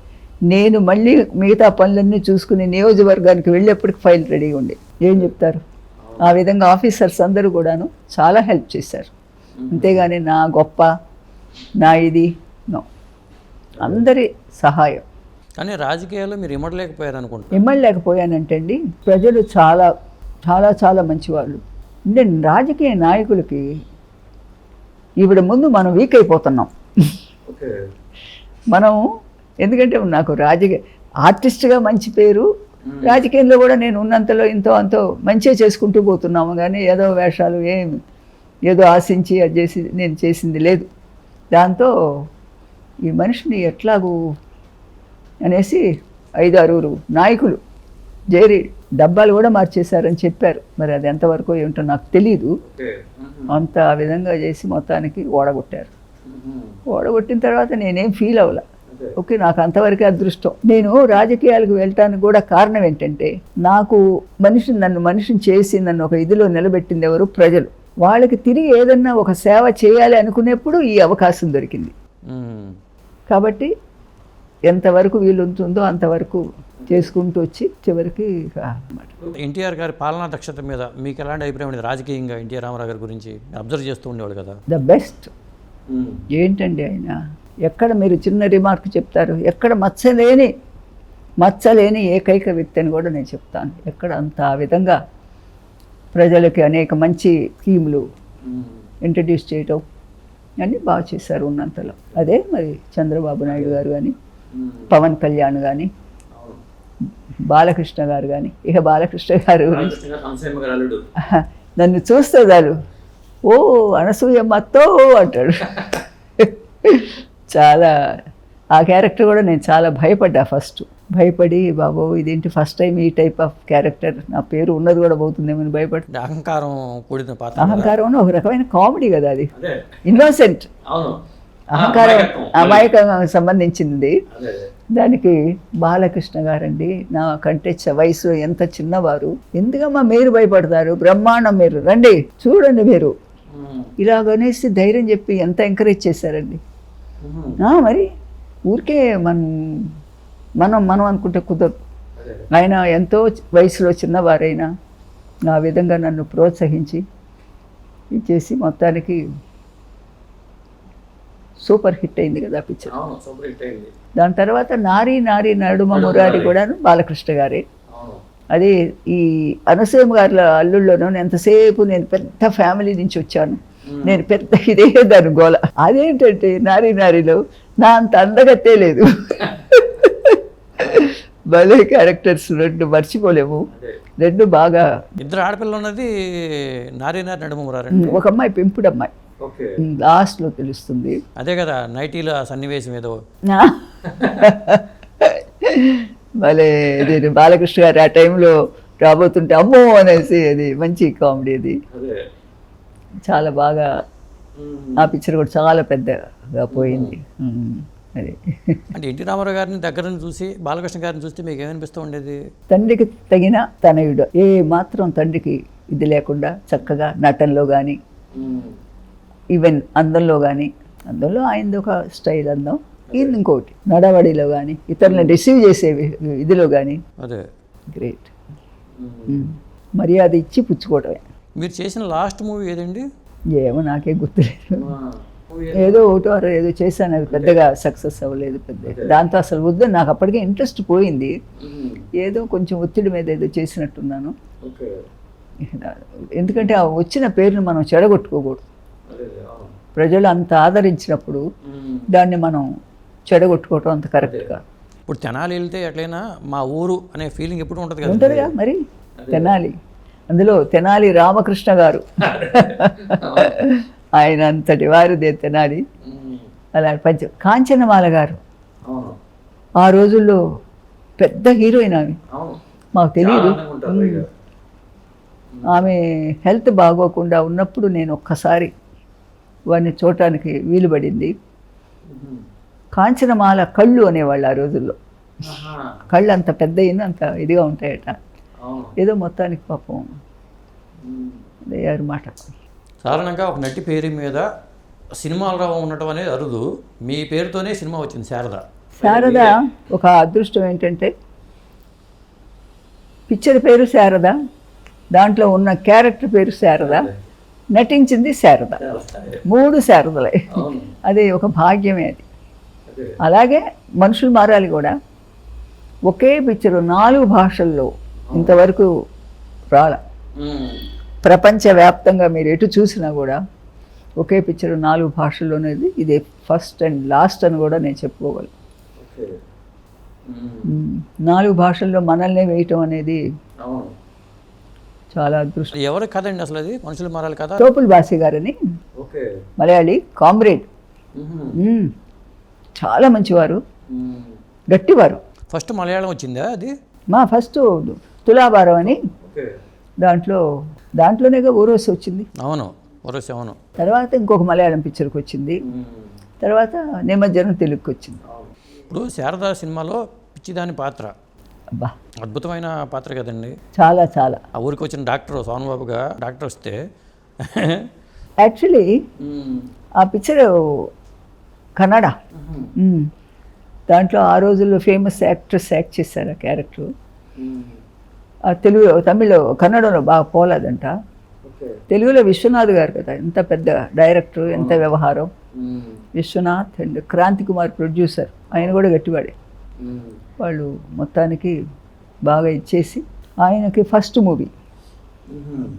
నేను మళ్ళీ మిగతా పనులన్నీ చూసుకుని నియోజకవర్గానికి వెళ్ళేప్పటికి ఫైల్ రెడీగా ఉండే. ఏం చెప్తారు, ఆ విధంగా ఆఫీసర్స్ అందరూ కూడాను చాలా హెల్ప్ చేశారు. అంతేగాని నా గొప్ప, నా ఇది నో, అందరి సహాయం. కానీ రాజకీయాల్లో మీరు ఇమ్మడలేకపోయారు అనుకుంటున్నాను. ఇమ్మడలేకపోయానంటే అండి, ప్రజలు చాలా చాలా చాలా మంచివాళ్ళు. అంటే రాజకీయ నాయకులకి ఈవిడ ముందు మనం వీక్ అయిపోతున్నాం మనం. ఎందుకంటే నాకు ఆర్టిస్ట్గా మంచి పేరు, రాజకీయంలో కూడా నేను ఉన్నంతలో ఇంతో అంతో మంచిగా చేసుకుంటూ పోతున్నాము. కానీ ఏదో వేషాలు ఏదో ఆశించి అది చేసి నేను చేసింది లేదు. దాంతో ఈ మనిషిని ఎట్లాగూ అనేసి 5-6 నాయకులు చేరి డబ్బాలు కూడా మార్చేశారని చెప్పారు. మరి అది ఎంతవరకు ఏమిటో నాకు తెలీదు. అంత ఆ విధంగా చేసి మొత్తానికి ఓడగొట్టారు. ఓడగొట్టిన తర్వాత నేనేం ఫీల్ అవ్వలే. ఓకే, నాకు అంతవరకే అదృష్టం. నేను రాజకీయాలకు వెళ్ళటానికి కూడా కారణం ఏంటంటే, నాకు నన్ను మనిషిని చేసి నన్ను ఒక ఇదిలో నిలబెట్టింది ఎవరు? ప్రజలు. వాళ్ళకి తిరిగి ఏదన్నా ఒక సేవ చేయాలి అనుకునేప్పుడు ఈ అవకాశం దొరికింది. కాబట్టి ఎంతవరకు వీలుంటుందో అంతవరకు చేసుకుంటూ వచ్చి చివరికి ఎన్టీఆర్ గారి పాలనా దక్షత మీద మీకు ఎలాంటి అభిప్రాయం ఉండేది? రాజకీయంగా ఎన్టీఆర్ రామారావు గారి గురించి అబ్జర్వ్ చేస్తూ ఉండేవాళ్ళు కదా. The best. ఏంటండి ఆయన, ఎక్కడ మీరు చిన్న రిమార్క్ చెప్తారు, ఎక్కడ మచ్చలేని ఏకైక వ్యక్తి అని కూడా నేను చెప్తాను. ఎక్కడ అంత ఆ విధంగా ప్రజలకి అనేక మంచి స్కీములు ఇంట్రడ్యూస్ చేయటం అన్నీ బాగా చేశారు ఉన్నంతలో. అదే మరి చంద్రబాబు నాయుడు గారు కానీ, పవన్ కళ్యాణ్ కానీ, బాలకృష్ణ గారు కానీ. ఇక బాలకృష్ణ గారు నన్ను చూస్తే చాలు, ఓ అనసూయమ్మతో అంటాడు. చాలా ఆ క్యారెక్టర్ కూడా నేను చాలా భయపడ్డా. ఫస్ట్ భయపడి, బాబో ఇదేంటి ఫస్ట్ టైం ఈ టైప్ ఆఫ్ క్యారెక్టర్, నా పేరు ఉన్నది కూడా పోతుందేమో అని భయపడి. అహంకారం కూడిన పాత్ర. అహంకారం ఒక రకమైన కామెడీ కదా అది, ఇన్నోసెంట్. అహంకారం అమాయకంగా సంబంధించింది. దానికి బాలకృష్ణ గారండి నా కంటే వయసు ఎంత చిన్నవారు, ఎందుకమ్మా మీరు భయపడతారు, బ్రహ్మాండం, మీరు రండి చూడండి మీరు, ఇలాగనేసి ధైర్యం చెప్పి ఎంత ఎంకరేజ్ చేశారండి. మరి ఊరికే మనం అనుకుంటే కుదరదు. ఆయన ఎంతో వయసులో చిన్నవారైనా ఆ విధంగా నన్ను ప్రోత్సహించి ఇచ్చేసి మొత్తానికి సూపర్ హిట్ అయింది కదా పిక్చర్. దాని తర్వాత నారీ నడుమ మురారి కూడాను బాలకృష్ణ గారే. అది ఈ అనసూయ గారి అల్లుళ్ళలోనూ ఎంతసేపు నేను పెద్ద ఫ్యామిలీ నుంచి వచ్చాను, నేను పెద్ద ఇదే దాని గోల. అదేంటంటే నారీలో నా అంత అందగత్తే లేదు. భలే క్యారెక్టర్స్ రెండు మర్చిపోలేము. రెండు బాగా. ఇద్దరు ఆడపిల్లలు ఉన్నది నారీ నడుమ మురారి. ఒక అమ్మాయి పెంపుడు అమ్మాయి, లాస్ట్లో తెలుస్తుంది. అదే కదా నైటీలో సన్నివేశం ఏదో. భలే ఇది బాలకృష్ణ గారు ఆ టైంలో రాబోతుంటే అమ్మో అనేసి, అది మంచి కామెడీ. అది చాలా బాగా, ఆ పిక్చర్ కూడా చాలా పెద్దగా పోయింది. అది అంటే ఎన్టీ రామారావు గారిని దగ్గర నుంచి చూసి బాలకృష్ణ గారిని చూస్తే మీకు ఏమనిపిస్తూ ఉండేది? తండ్రికి తగిన తనయుడు, ఏ మాత్రం తండ్రికి ఇది లేకుండా చక్కగా నటనలో కానీ, ఈవెన్ అందంలో కానీ, అందంలో ఆయనది ఒక స్టైల్ అందం, ఇది ఇంకోటి నడవడిలో కానీ, ఇతరులను రిసీవ్ చేసే ఇదిలో కానీ. అదే గ్రేట్. మర్యాద ఇచ్చి పుచ్చుకోవటమే. మీరు చేసిన లాస్ట్ మూవీ ఏదండి? ఏమో నాకే గుర్తులేదు. ఏదో ఒకటో ఏదో చేశాను, అది పెద్దగా సక్సెస్ అవ్వలేదు. పెద్ద దాంతో అసలు వద్దు, నాకు అప్పటికే ఇంట్రెస్ట్ పోయింది. ఏదో కొంచెం ఒత్తిడి మీద ఏదో చేసినట్టున్నాను. ఎందుకంటే ఆ వచ్చిన పేరుని మనం చెడగొట్టుకోకూడదు. ప్రజలు అంత ఆదరించినప్పుడు దాన్ని మనం చెడగొట్టుకోవటం అంత కరెక్ట్ కాదు. ఇప్పుడు తెనాలి వెళ్తే ఎట్లయినా మా ఊరు అనే ఫీలింగ్ ఎప్పుడు ఉంటుంది కదా. ఉంటుందిగా మరి. తెనాలి, అందులో తెనాలి రామకృష్ణ గారు, ఆయన అంతటి వారిదే తెనాలి. అలా కాంచనమాల గారు ఆ రోజుల్లో పెద్ద హీరోయిన్ ఆమె, మాకు తెలియదు. ఆమె హెల్త్ బాగోకుండా ఉన్నప్పుడు నేను ఒక్కసారి వాడిని చూడటానికి వీలు పడింది. కాంచనమాల కళ్ళు అనేవాళ్ళు ఆ రోజుల్లో. కళ్ళు అంత పెద్ద అంత ఇదిగా ఉంటాయట. ఏదో మొత్తానికి పాపం అయ్యారు మాట. సాధారణంగా ఒక నటి పేరు మీద సినిమాలు ఉండటం అనేది అరుదు. మీ పేరుతోనే సినిమా వచ్చింది శారద. ఒక అదృష్టం ఏంటంటే పిక్చర్ పేరు శారద, దాంట్లో ఉన్న క్యారెక్టర్ పేరు శారద, నటించింది శారద. 3 శారదలే. అది ఒక భాగ్యమే. అది అలాగే మనుషులు మారాలి కూడా. ఒకే పిక్చర్ 4 భాషల్లో ఇంతవరకు రాల. ప్రపంచవ్యాప్తంగా మీరు ఎటు చూసినా కూడా ఒకే పిక్చర్ 4 భాషల్లోనేది ఇదే ఫస్ట్ అండ్ లాస్ట్ అని కూడా నేను చెప్పుకోగలను. 4 భాషల్లో మనల్నే వేయటం అనేది చాలా అదృష్టం. ఎవరి కథ అండి అసలు అది? మనుషులు మారాలి కదా. తోపుల్ బాసి గారని మలయాళీ కామ్రేడ్, చాలా మంచివారు, గట్టివారు. ఫస్ట్ మలయాళం వచ్చిందా అది? మా ఫస్ట్ తులాభారం అని దాంట్లోనేగా ఊరోసి వచ్చింది. అవును, ఒరసి, అవును. తర్వాత ఇంకొక మలయాళం పిక్చర్కి వచ్చింది, తర్వాత నిమజ్జనం తెలుగుకి వచ్చింది. ఇప్పుడు శారదా సినిమాలో పిచ్చిదాని పాత్ర అబ్బా అద్భుతమైన పాత్ర కదండి. చాలా చాలా. ఆ ఊరికి వచ్చిన డాక్టర్ సోనబాబుగా డాక్టర్ వస్తే యాక్చువల్లీ ఆ పిక్చర్ కన్నడ. దాంట్లో ఆ రోజుల్లో ఫేమస్ యాక్ట్రెస్ యాక్ట్ చేశారు ఆ క్యారెక్టర్. తెలుగులో, తమిళ్లో, కన్నడంలో బాగా పోలేదంట. తెలుగులో విశ్వనాథ్ గారు కదా, ఎంత పెద్ద డైరెక్టర్, ఎంత వ్యవహారం. విశ్వనాథ్ అండ్ క్రాంతి కుమార్ ప్రొడ్యూసర్, ఆయన కూడా గట్టివాడే. వాళ్ళు మొత్తానికి బాగా ఇచ్చేసి ఆయనకి ఫస్ట్ మూవీ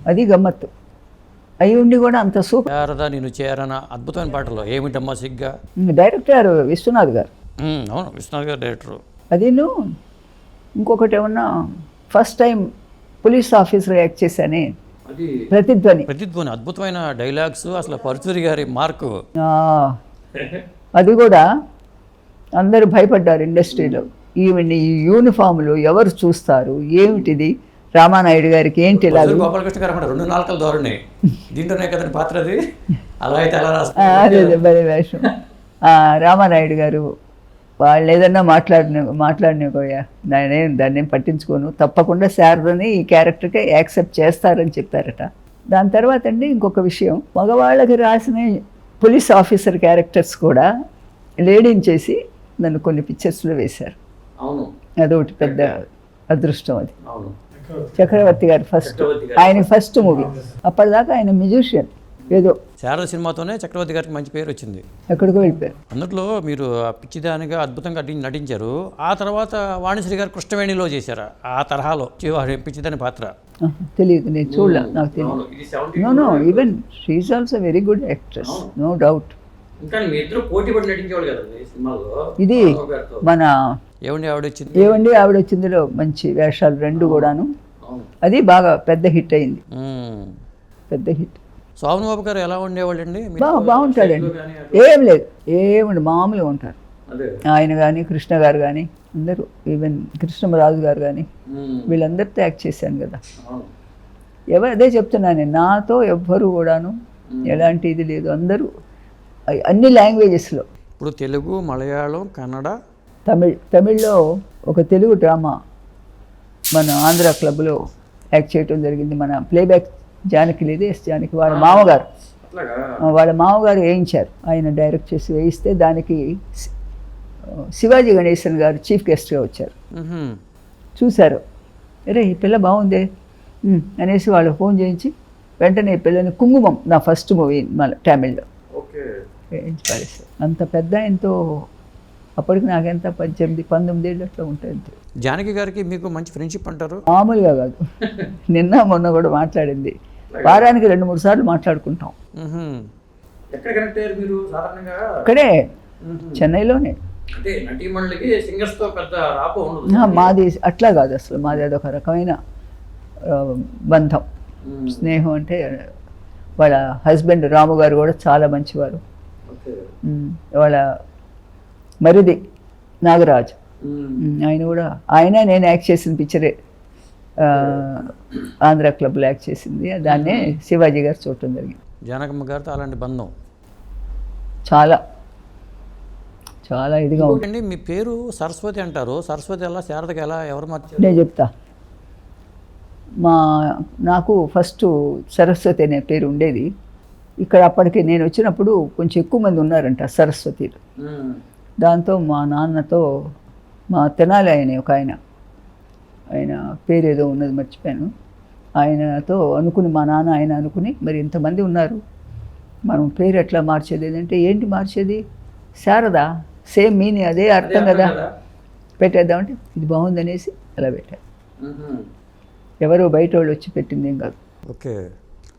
అది గమ్మత్తు అయి ఉండి కూడా అంత సూపర్. శారదా నేను చేరన అద్భుతమైన పాటలో ఏమిటమ్మా సిగ్గా. డైరెక్టర్ విశ్వనాథ్ గారు. అవును, విశ్వనాథ్ గారు డైరెక్టరు. అదిను ఇంకొకటి ఏమన్నా first time police officer act చేశానే, ప్రతిధ్వని. అద్భుతమైన డైలాగ్స్, అసలు పరుచూరి గారి మార్కు. అది కూడా అందరూ భయపడ్డారు ఇండస్ట్రీలో. ఈవెన్ ఈ యూనిఫామ్లు ఎవరు చూస్తారు, ఏమిటిది, రామానాయుడు గారికి ఏంటి ఇలా. గోపాలకృష్ణ గారు 2 నాలుకల ధోరణి, దీంట్లోనే కదండి పాత్ర అది. అలా అయితే ఎలా అదే బలి వేషం. రామానాయుడు గారు వాళ్ళు ఏదన్నా మాట్లాడినపోయా, దాన్ని పట్టించుకోను, తప్పకుండా శారదని ఈ క్యారెక్టర్కి యాక్సెప్ట్ చేస్తారని చెప్పారట. దాని తర్వాత అండి ఇంకొక విషయం, మగవాళ్ళకి రాసిన పోలీస్ ఆఫీసర్ క్యారెక్టర్స్ కూడా లేడీని చేసి నన్ను కొన్ని పిక్చర్స్లో వేశారు. అదొకటి పెద్ద అదృష్టం. అది చక్రవర్తి గారు ఆయన ఫస్ట్ మూవీ. అప్పటిదాకా ఆయన మ్యూజిషియన్ ఏదో. శారద సినిమాతోనే చక్రవర్తి గారికి మంచి పేరు వచ్చింది, ఎక్కడికో వెళ్ళిపోయారు. అందులో మీరు పిచ్చిదానిగా అద్భుతంగా నటించారు. ఆ తర్వాత వాణిశ్రీ గారు కృష్ణవేణిలో చేశారు ఆ తరహాలో పిచ్చిదాని పాత్ర. తెలియదు, నేను చూడలే, నాకు తెలియదు. No even she is also very good actress, no doubt. ఇది మన ఏవండి ఆవిడ వచ్చిందిలో మంచి వేషాలు 2 కూడాను. అది బాగా పెద్ద హిట్ అయింది, పెద్ద హిట్. సోమబాబు గారు ఎలా ఉండేవాళ్ళు అండి? బాగుంటాడండి, ఏం లేదు, ఏముంది, మామూలుగా ఉంటారు ఆయన కానీ, కృష్ణ గారు కానీ, అందరూ. ఈవెన్ కృష్ణరాజు గారు కానీ, వీళ్ళందరితో యాక్ట్ చేశాను కదా. అదే చెప్తున్నాను, నాతో ఎవ్వరు కూడాను ఎలాంటి ఇది లేదు, అందరూ అన్ని లాంగ్వేజెస్లో. ఇప్పుడు తెలుగు, మలయాళం, కన్నడ, తమిళ్లో ఒక తెలుగు డ్రామా మన ఆంధ్ర క్లబ్లో యాక్ట్ చేయటం జరిగింది. మన ప్లేబ్యాక్ జానకి లేదు, ఎస్ జానకి వాళ్ళ మామగారు వేయించారు. ఆయన డైరెక్ట్ చేసి వేయిస్తే దానికి శివాజీ గణేశన్ గారు చీఫ్ గెస్ట్గా వచ్చారు. చూశారు, అరే ఈ పిల్ల బాగుందే అనేసి వాళ్ళు ఫోన్ చేయించి వెంటనే ఈ పిల్లని కుంగుమం, నా ఫస్ట్ మూవీ మన తమిళ్లో వేయించి పారేశారు. అంత పెద్ద ఎంతో, అప్పటికి నాకెంత 18-19 ఏళ్ళు అట్లా ఉంటాయి. జానకి గారికి మీకు మంచి ఫ్రెండ్షిప్ అంటారు? మామూలుగా కాదు, నిన్న మొన్న కూడా మాట్లాడింది, వారానికి 2-3 సార్లు మాట్లాడుకుంటాం. ఇక్కడే చెన్నైలోనే. మాది అట్లా కాదు, అసలు మాది అదొక రకమైన బంధం, స్నేహం. అంటే వాళ్ళ హస్బెండ్ రాము గారు కూడా చాలా మంచివారు. వాళ్ళ మరిది నాగరాజ్, ఆయన కూడా, నేను యాక్ట్ చేసిన పిక్చరే ఆంధ్ర క్లబ్లో యాక్ట్ చేసింది, దాన్నే శివాజీ గారు చూడటం జరిగింది. జానకమ్మ గారితో అలాంటి బంధం చాలా చాలా ఇదిగా ఉంటుంది. మీ పేరు సరస్వతి అంటారు, సరస్వతి ఎలా, శారదకి ఎలా, ఎవరు మార్చారు? నేను చెప్తా. నాకు ఫస్ట్ సరస్వతి అనే పేరు ఉండేది. ఇక్కడ అప్పటికి నేను వచ్చినప్పుడు కొంచెం ఎక్కువ మంది ఉన్నారంట సరస్వతిలు. దాంతో మా నాన్నతో, మా తెనాలి ఒక ఆయన పేరు ఏదో ఉన్నది మర్చిపోయాను, ఆయనతో అనుకుని, మా నాన్న ఆయన అనుకుని, మరి ఇంతమంది ఉన్నారు, మనం పేరు ఎట్లా మార్చేది అంటే, ఏంటి మార్చేది, శారదా, సేమ్ మీనింగ్, అదే అర్థం కదా, పెట్టేద్దామంటే ఇది బాగుందనేసి అలా పెట్టారు. ఎవరో బయట వాళ్ళు వచ్చి పెట్టింది ఏం కాదు. ఓకే.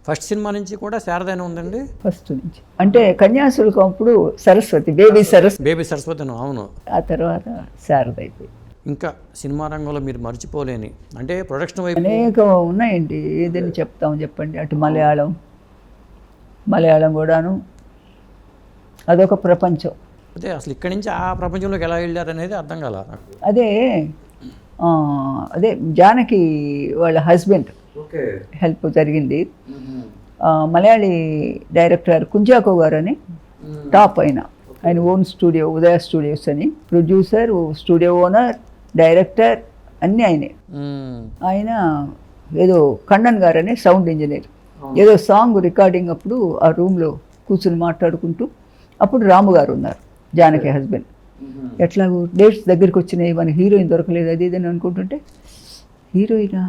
ఫస్ట్ సినిమా నుంచి కూడా శారదనే ఉందండి? ఫస్ట్ నుంచి అంటే కన్యాశుల్కం అప్పుడు సరస్వతి, బేబీ సరస్వతి, అవును. ఆ తర్వాత శారద అయిపోయి. ఇంకా సినిమా రంగంలో మీరు మర్చిపోలేని అంటే ప్రొడక్షన్ వైపు అనేక ఉన్నాయండి, ఏదని చెప్తాం చెప్పండి. అటు మలయాళం కూడాను, అదొక ప్రపంచం. అదే అసలు ఇక్కడి నుంచి ఆ ప్రపంచంలోకి ఎలా వెళ్ళారు అనేది అర్థం కాల నాకు. అదే అదే జానకి వాళ్ళ హస్బెండ్ ఓకే. హెల్ప్ జరిగింది. మలయాళీ డైరెక్టర్ కుంజాకో గారు అని టాప్ ఆయన ఓన్ స్టూడియో ఉదయ స్టూడియోస్ అని, ప్రొడ్యూసర్, స్టూడియో ఓనర్, డైరెక్టర్ అన్నీ ఆయనే. ఆయన ఏదో కണ്ണన్ గారు అని సౌండ్ ఇంజనీర్, ఏదో సాంగ్ రికార్డింగ్ అప్పుడు ఆ రూమ్లో కూర్చుని మాట్లాడుకుంటూ, అప్పుడు రాము గారు ఉన్నారు జానకి హస్బెండ్. ఎట్లాగో డేట్స్ దగ్గరికి వచ్చినాయి, మన హీరోయిన్ దొరకలేదు అది ఇదని అనుకుంటుంటే, హీరోయినా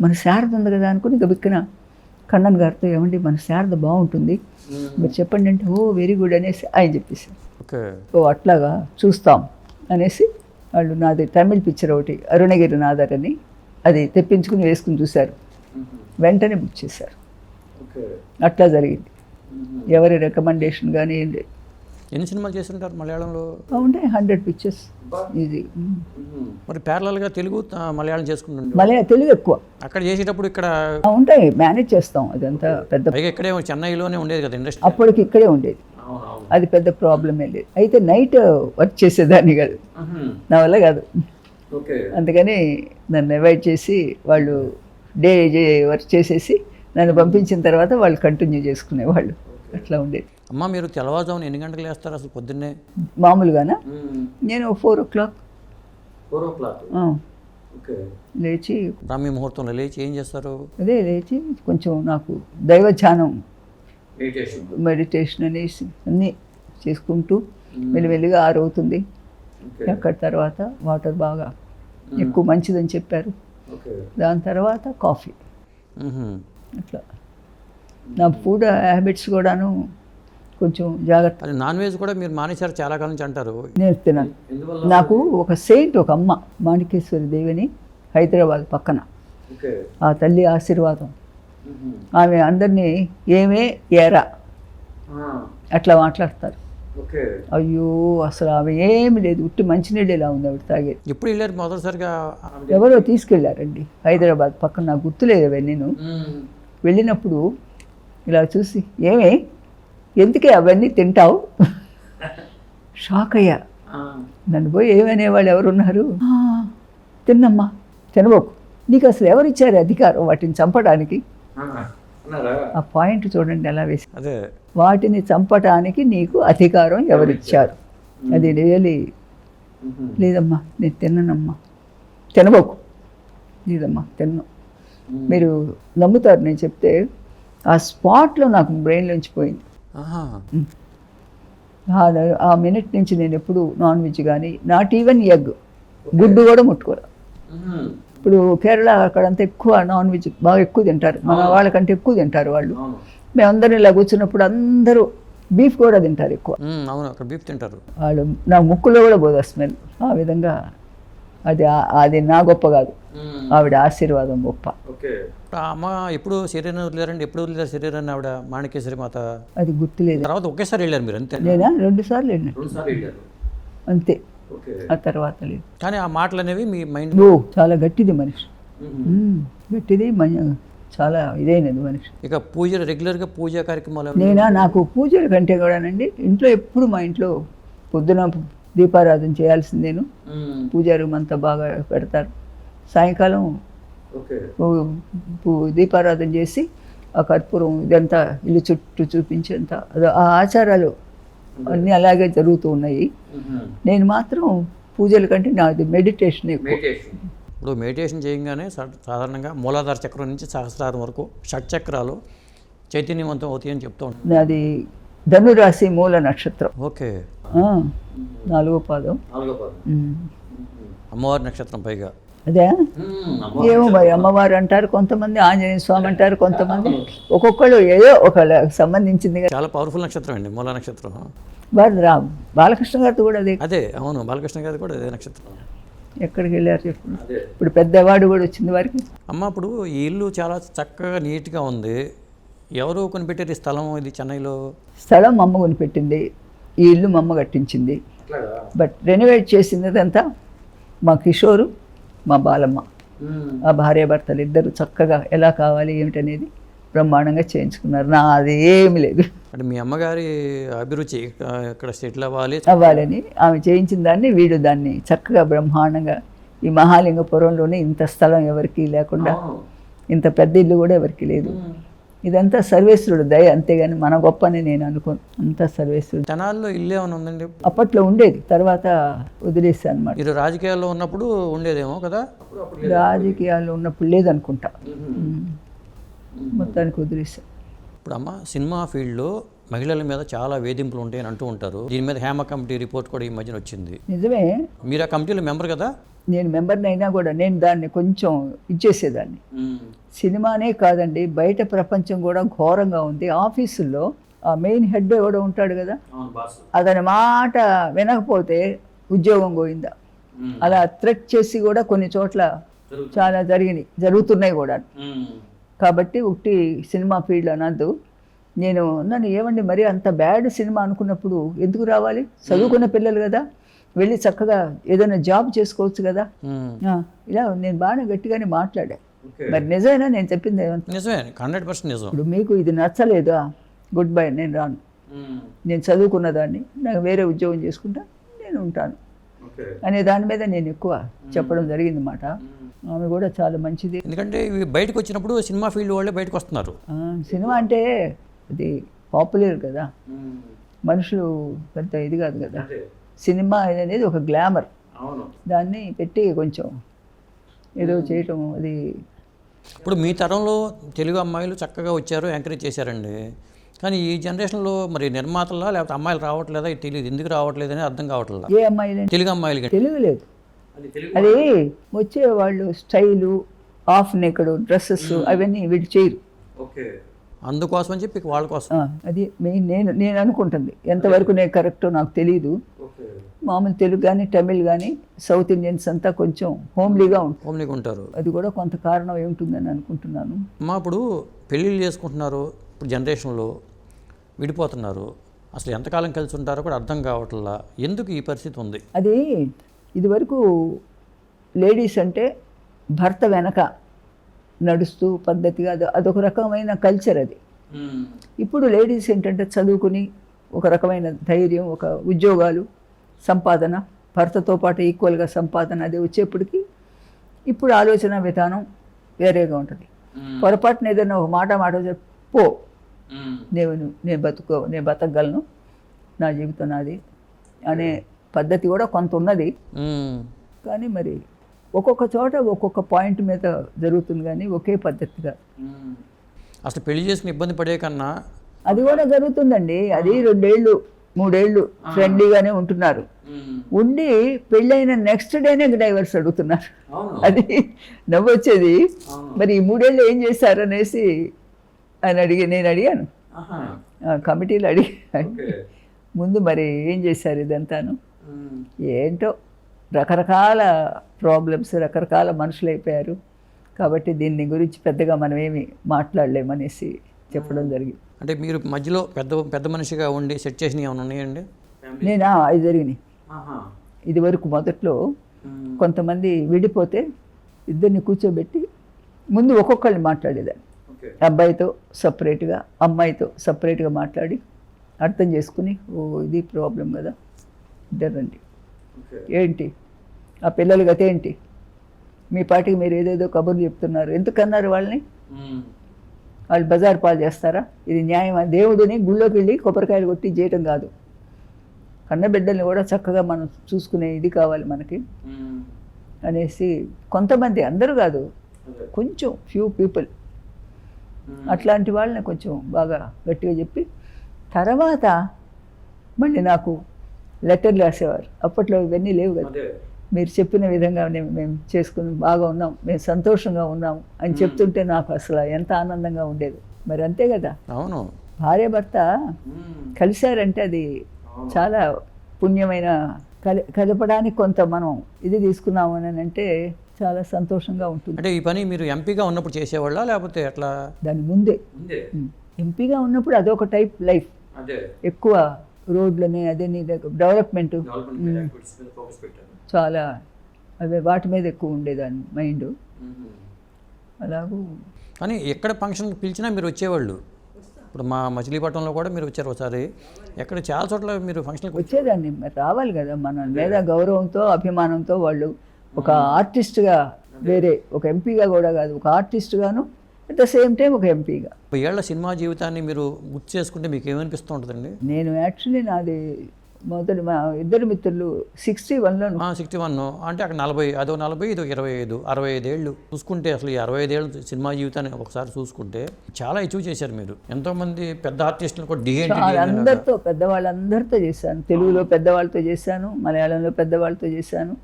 మన శారద ఉంది కదా అనుకుని గబిక్కిన కണ്ണన్ గారితో, ఏమండి మన శారద బాగుంటుంది మీరు చెప్పండి అంటే, ఓ వెరీ గుడ్ అనేసి ఆయన చెప్పేశారు. ఓ అట్లాగా చూస్తాం అనేసి వాళ్ళు నాది తమిళ్ పిక్చర్ ఒకటి అరుణగిరి నాదర్ అని అది తెప్పించుకుని వేసుకుని చూశారు, వెంటనే బుక్ చేశారు. అట్లా జరిగింది. ఎవరి రికమెండేషన్ కానీ ఏం లేదు. ఎన్ని సినిమాలు చేస్తుంటారు మలయాళంలో? ఉంటాయి 100 పిక్చర్స్ ఇది. మరి ప్యారలల్గా తెలుగు మలయాళం చేసుకుంటుండే తెలుగు ఎక్కువ అక్కడ చేసేటప్పుడు ఇక్కడ ఉంటాయి, మేనేజ్ చేస్తాం. అదంతా పెద్ద పైగా ఇక్కడే చెన్నైలోనే ఉండేది కదా ఇండస్ట్రీ, అప్పటికి ఇక్కడే ఉండేది, అది పెద్ద ప్రాబ్లమే లేదు. అయితే నైట్ వర్క్ చేసేదాన్ని కాదు, నా వల్ల కాదు. అందుకని నన్ను అవాయిడ్ చేసి వాళ్ళు డే వర్క్ చేసేసి నన్ను పంపించిన తర్వాత వాళ్ళు కంటిన్యూ చేసుకునేవాళ్ళు. అట్లా ఉండేది. అమ్మ మీరు తెల్లవారుజామున ఎన్ని గంటలకు లేస్తారు అసలు పొద్దున్నే? మామూలుగానా? నేను 4 o'clock లేచి బ్రాహ్మీ ముహూర్తంలో లేచి ఏం చేస్తారు? అదే లేచి కొంచెం నాకు దైవ ధ్యానం, మెడిటేషన్ అనేసి అన్నీ చేసుకుంటూ మెల్లిమెల్లిగా 6 అవుతుంది. అక్కడ తర్వాత వాటర్ బాగా ఎక్కువ మంచిదని చెప్పారు. దాని తర్వాత కాఫీ. అట్లా నా ఫుడ్ హ్యాబిట్స్ కూడాను కొంచెం జాగ్రత్త. అది నాన్ వెజ్ కూడా మీరు మానేశారు చాలా కాలం నుంచి అంటారు. నేను తిన్నాను. నాకు ఒక సెయింట్, ఒక అమ్మ మాణికేశ్వరి దేవిని హైదరాబాద్ పక్కన, ఆ తల్లి ఆశీర్వాదం, ఆమె అందరినీ ఏమే ఏరా అట్లా మాట్లాడతారు. అయ్యో అసలు ఆమె ఏమి లేదు, ఉట్టి మంచినీళ్ళు ఇలా ఉంది ఆవిడ తాగేది. ఎప్పుడు వెళ్ళారు మొదటిసారిగా? ఎవరో తీసుకెళ్ళారండి హైదరాబాద్ పక్కన, నాకు గుర్తులేదు అవన్నీ. నేను వెళ్ళినప్పుడు ఇలా చూసి, ఏమే ఎందుకే అవన్నీ తింటావు? షాక్ అయ్యా. నన్ను పోయి ఏమనేవాళ్ళు ఎవరున్నారు? తిన్నమ్మా, తినబోకు, నీకు అసలు ఎవరిచ్చారు అధికారం వాటిని చంపడానికి? ఆ పాయింట్ చూడండి ఎలా వేసి, అదే వాటిని చంపటానికి నీకు అధికారం ఎవరిచ్చారు? అది రియలీ లేదమ్మా, నేను తిన్ననమ్మా, తినబోకు, లేదమ్మా తిన్ను. మీరు నమ్ముతారు నేను చెప్తే, ఆ స్పాట్లో నాకు బ్రెయిన్లోంచి పోయింది. ఆ మినిట్ నుంచి నేను ఎప్పుడు నాన్ వెజ్ కానీ, నాట్ ఈవెన్ ఎగ్, గుడ్డు కూడా ముట్టుకోరు. ఇప్పుడు కేరళ అక్కడంతా ఎక్కువ నాన్ వెజ్ బాగా ఎక్కువ తింటారు, మన వాళ్ళకంటే ఎక్కువ తింటారు వాళ్ళు. మేమందరం ఇలా కూర్చున్నప్పుడు అందరూ బీఫ్ కూడా తింటారు ఎక్కువ. అవును, అక్కడ బీఫ్ తింటారు. వాళ్ళు నా ముక్కులో కూడా పోదు స్మెల్. ఆ విధంగా అది నా గొప్ప కాదు, ఆవిడ ఆశీర్వాదం గొప్ప. అమ్మ ఎప్పుడు శరీరం వదిలేరండి? ఎప్పుడు వదిలేరు శరీరాన్ని ఆవిడ మాణికేశ్వరి మాత? అది గుర్తులేదు. తర్వాత ఒకేసారి వెళ్ళారు మీరు అంతే? నేనా 2 సార్లు వెళ్ళాను అంతే, ఆ తర్వాత లేదు. కానీ ఆ మాటలు అనేవి మీ మైండ్ చాలా గట్టిది మనిషి, గట్టిది, చాలా ఇదైనది మనిషి. ఇక పూజలు రెగ్యులర్గా పూజా కార్యక్రమాలు? నాకు పూజల కంటే కూడానండి, ఇంట్లో ఎప్పుడు మా ఇంట్లో పొద్దున దీపారాధన చేయాల్సిందేను. పూజా రూమ్ అంతా బాగా పెడతారు. సాయంకాలం దీపారాధన చేసి ఆ కర్పూరం ఇదంతా ఇల్లు చుట్టూ చూపించేంత ఆ ఆచారాలు అన్నీ అలాగే జరుగుతూ ఉన్నాయి. నేను మాత్రం పూజల కంటే నాది మెడిటేషన్ ఎక్కువ. ఇప్పుడు మెడిటేషన్ చేయగానే సాధారణంగా మూలాధార చక్రం నుంచి సహస్రారం వరకు షట్చక్రాలు చైతన్యవంతం అవుతాయి అని చెప్తూ ఉంటాను. అది ధనురాశి మూల నక్షత్రం. ఓకే. 4వ పాదం. అమ్మవారి నక్షత్రం పైగా అదే ఏమో మరి అమ్మవారు అంటారు కొంతమంది, ఆంజనేయ స్వామి అంటారు కొంతమంది, ఒక్కొక్కళ్ళు ఏదో ఒక సంబంధించింది. చాలా పవర్ఫుల్ నక్షత్రం అండి మూల నక్షత్రం. బాలకృష్ణ గారితో కూడా అదే. అవును, బాలకృష్ణ గారి కూడా అదే నక్షత్రం. ఎక్కడికి వెళ్ళారు చెప్పు. ఇప్పుడు పెద్ద అవార్డు కూడా వచ్చింది వారికి. అమ్మ ఇప్పుడు ఈ ఇల్లు చాలా చక్కగా నీట్గా ఉంది. ఎవరు కొనిపెట్టారు ఈ స్థలం? ఇది చెన్నైలో స్థలం మా అమ్మ కొనిపెట్టింది, ఈ ఇల్లు మా అమ్మ కట్టించింది. బట్ రెనోవేట్ చేసిందంతా మా కిషోరు, మా బాలమ్మ, ఆ భార్యాభర్తలు ఇద్దరు చక్కగా ఎలా కావాలి ఏమిటనేది బ్రహ్మాండంగా చేయించుకున్నారు. నాది ఏమి లేదు. అంటే మీ అమ్మగారి అభిరుచి ఇక్కడ సెటిల్ అవ్వాలని ఆమె చేయించిన దాన్ని వీడు దాన్ని చక్కగా బ్రహ్మాండంగా ఈ మహాలింగపురంలోనే ఇంత స్థలం ఎవరికి లేకుండా, ఇంత పెద్ద ఇల్లు కూడా ఎవరికి లేదు. ఇదంతా సర్వేశ్వరుడు దయ, అంతేగాని మన గొప్ప అని నేను అనుకోను. అంతా సర్వేశ్వరుడు. తెనాల్లో ఇల్లు ఏమైనా ఉందండి? అప్పట్లో ఉండేది, తర్వాత వదిలేసాను అనమాట. మీరు రాజకీయాల్లో ఉన్నప్పుడు ఉండేదేమో కదా? రాజకీయాల్లో ఉన్నప్పుడు లేదనుకుంటా, మొత్తానికి వదిలేసాను. ఇప్పుడు అమ్మ, సినిమా ఫీల్డ్లో మహిళల మీద చాలా వేధింపులు ఉంటాయని అంటూ ఉంటారు. దీని మీద హేమ కమిటీ రిపోర్ట్ కూడా ఈ మధ్యన వచ్చింది. నిజమే, మీరు ఆ కమిటీలో మెంబర్ కదా? నేను మెంబర్ని అయినా కూడా నేను దాన్ని కొంచెం ఇచ్చేసేదాన్ని. సినిమానే కాదండి, బయట ప్రపంచం కూడా ఘోరంగా ఉంది. ఆఫీసుల్లో ఆ మెయిన్ హెడ్ ఎవడో ఉంటాడు కదా, అతని మాట వినకపోతే ఉద్యోగం పోయిందా, అలా థ్రెట్ చేసి కూడా కొన్ని చోట్ల చాలా జరుగుతున్నాయి కూడా. కాబట్టి ఒకటి సినిమా ఫీల్డ్ అనద్దు. నేను నన్ను ఏమండి మరి అంత బ్యాడ్ సినిమా అనుకున్నప్పుడు ఎందుకు రావాలి? చదువుకున్న పిల్లలు కదా, వెళ్ళి చక్కగా ఏదైనా జాబ్ చేసుకోవచ్చు కదా. ఇలా నేను బాగా గట్టిగానే మాట్లాడా. మరి నిజమేనా నేను చెప్పింది? నిజమే, 100% నిజం. ఇప్పుడు మీకు ఇది నచ్చలేదా, గుడ్ బై, నేను రాను. నేను చదువుకున్న దాన్ని, నాకు వేరే ఉద్యోగం చేసుకుంటా, నేను ఉంటాను అనే దాని మీద నేను ఎక్కువ చెప్పడం జరిగింది మాట. ఆమె కూడా చాలా మంచిది. ఎందుకంటే ఇవి బయటకు వచ్చినప్పుడు సినిమా ఫీల్డ్ వాళ్ళే బయటకు వస్తున్నారు. సినిమా అంటే అది పాపులర్ కదా, మనుషులు పెద్ద ఇది కాదు కదా. సినిమా అనేది ఒక గ్లామర్, దాన్ని పెట్టి కొంచెం ఏదో చేయటం అది. ఇప్పుడు మీ తరంలో తెలుగు అమ్మాయిలు చక్కగా వచ్చారు, ఎంకరేజ్ చేశారండి. కానీ ఈ జనరేషన్లో మరి నిర్మాతలా లేకపోతే అమ్మాయిలు రావట్లేదా, ఇది తెలియదు, ఎందుకు రావట్లేదు అని అర్థం కావట్లేదు. ఏ అమ్మాయిలు? తెలుగు అమ్మాయిలు. తెలుగు లేదు, అది వచ్చే వాళ్ళు స్టైలు, ఆఫ్ నెక్కడు డ్రెస్సెస్ అవన్నీ వీళ్ళు చేయరు. అందుకోసం అని చెప్పి వాళ్ళ కోసం అది మెయిన్. నేను అనుకుంటుంది, ఎంతవరకు నేను కరెక్టో నాకు తెలియదు. మామూలు తెలుగు కానీ తమిళ్ కానీ సౌత్ ఇండియన్స్ అంతా కొంచెం హోమ్లీగా ఉంటారు. అది కూడా కొంత కారణం ఏముంటుందని అనుకుంటున్నాను. అమ్మా, ఇప్పుడు పెళ్ళిళ్ళు చేసుకుంటున్నారు, ఇప్పుడు జనరేషన్లో విడిపోతున్నారు, అసలు ఎంతకాలం కలిసి ఉంటారో కూడా అర్థం కావట్లా. ఎందుకు ఈ పరిస్థితి ఉంది? అది ఇదివరకు లేడీస్ అంటే భర్త వెనక నడుస్తూ పద్ధతిగా అదొక రకమైన కల్చర్ అది. ఇప్పుడు లేడీస్ ఏంటంటే చదువుకుని ఒక రకమైన ధైర్యం, ఒక ఉద్యోగాలు, సంపాదన, భర్తతో పాటు ఈక్వల్గా సంపాదన, అది వచ్చేప్పటికి ఇప్పుడు ఆలోచన విధానం వేరేగా ఉంటుంది. పొరపాటున ఏదైనా ఒక మాట పో, నేను బతకగలను, నా జీవితం నాది అనే పద్ధతి కూడా కొంత ఉన్నది. కానీ మరి ఒక్కొక్క చోట ఒక్కొక్క పాయింట్ మీద జరుగుతుంది, కానీ ఒకే పద్ధతిగా. అసలు పెళ్లి చేసుకుని ఇబ్బంది పడే కన్నా అది కూడా జరుగుతుందండి. అది 2 ఏళ్ళు 3 ఏళ్ళు ఫ్రెండ్లీగానే ఉంటున్నారు, ఉండి పెళ్ళైన నెక్స్ట్ డేనే డైవర్స్ అడుగుతున్నారు. అది నవ్వొచ్చేది. మరి ఈ 3 ఏళ్ళు ఏం చేశారు అనేసి నేను అడిగాను, కమిటీలో ముందు మరి ఏం చేశారు ఇదంతాను. ఏంటో రకరకాల ప్రాబ్లమ్స్, రకరకాల మనుషులు అయిపోయారు. కాబట్టి దీన్ని గురించి పెద్దగా మనం ఏమి మాట్లాడలేమనేసి చెప్పడం జరిగింది. అంటే మీరు మధ్యలో పెద్ద మనిషిగా ఉండి సెట్ చేసినవి ఏమైనా ఉన్నాయండి? నేను అది జరిగినాయి. ఇది వరకు మొదట్లో కొంతమంది విడిపోతే ఇద్దరిని కూర్చోబెట్టి ముందు ఒక్కొక్కరిని మాట్లాడేదాన్ని. అబ్బాయితో సపరేట్గా, అమ్మాయితో సపరేట్గా మాట్లాడి అర్థం చేసుకుని, ఇది ప్రాబ్లం కదా, ఇద్దరండి, ఏంటి ఆ పిల్లల గత ఏంటి, మీ పాటికి మీరు ఏదేదో కబుర్లు చెప్తున్నారు, ఎందుకన్నారు వాళ్ళని? వాళ్ళు బజార్ పాలు చేస్తారా? ఇది న్యాయమా? దేవుడిని గుళ్ళోకి వెళ్ళి కొబ్బరికాయలు కొట్టి చేయటం కాదు, కన్నబిడ్డల్ని కూడా చక్కగా మనం చూసుకునే ఇది కావాలి మనకి అనేసి కొంతమంది, అందరూ కాదు, కొంచెం ఫ్యూ పీపుల్ అట్లాంటి వాళ్ళని కొంచెం బాగా గట్టిగా చెప్పి, తర్వాత మళ్ళీ నాకు లెటర్లు రాసేవారు. అప్పట్లో ఇవన్నీ లేవు కదా. మీరు చెప్పిన విధంగా మేము చేసుకుని బాగా ఉన్నాం, మేము సంతోషంగా ఉన్నాము అని చెప్తుంటే నాకు అసలు ఎంత ఆనందంగా ఉండేది. మరి అంతే కదా, అవును, భార్య భర్త కలిశారంటే అది చాలా పుణ్యమైన, కలపడానికి కొంత మనం ఇది తీసుకున్నాము అని అంటే చాలా సంతోషంగా ఉంటుంది. అంటే ఈ పని మీరు ఎంపీగా ఉన్నప్పుడు చేసేవాళ్ళ లేకపోతే ఎట్లా? దాని ముందే ఎంపీగా ఉన్నప్పుడు అదొక టైప్ లైఫ్, ఎక్కువ రోడ్లని అదే డెవలప్మెంట్ చాలా అవి వాటి మీద ఎక్కువ ఉండేదాన్ని మైండ్. అలాగూ కానీ ఎక్కడ ఫంక్షన్కి పిలిచినా మీరు వచ్చేవాళ్ళు. ఇప్పుడు మా మచిలీపట్నంలో కూడా మీరు వచ్చారు ఒకసారి, ఎక్కడ చాలా చోట్ల మీరు ఫంక్షన్కి వచ్చేదాన్ని, మరి రావాలి కదా మనం, లేదా గౌరవంతో అభిమానంతో వాళ్ళు ఒక ఆర్టిస్ట్గా, వేరే ఒక ఎంపీగా కూడా కాదు, ఒక ఆర్టిస్ట్గాను అట్ ద సేమ్ టైం ఒక ఎంపీగా. 30 ఏళ్ల సినిమా జీవితాన్ని మీరు గుర్తు చేసుకుంటే మీకు ఏమనిపిస్తూ ఉంటుందండి? నేను యాక్చువల్లీ నాది మొదటి మా ఇద్దరు మిత్రులు 61లో 61 అంటే అక్కడ 40, అదో 40, ఇదో 25, 65 ఏళ్ళు చూసుకుంటే, అసలు ఈ 65 ఏళ్ళు సినిమా జీవితాన్ని ఒకసారి చూసుకుంటే చాలా అచీవ్ చేశారు మీరు. ఎంతోమంది పెద్ద ఆర్టిస్టులు కూడా అందరితో, పెద్దవాళ్ళందరితో చేశాను. తెలుగులో పెద్దవాళ్ళతో చేశాను, మలయాళంలో పెద్దవాళ్ళతో చేశాను,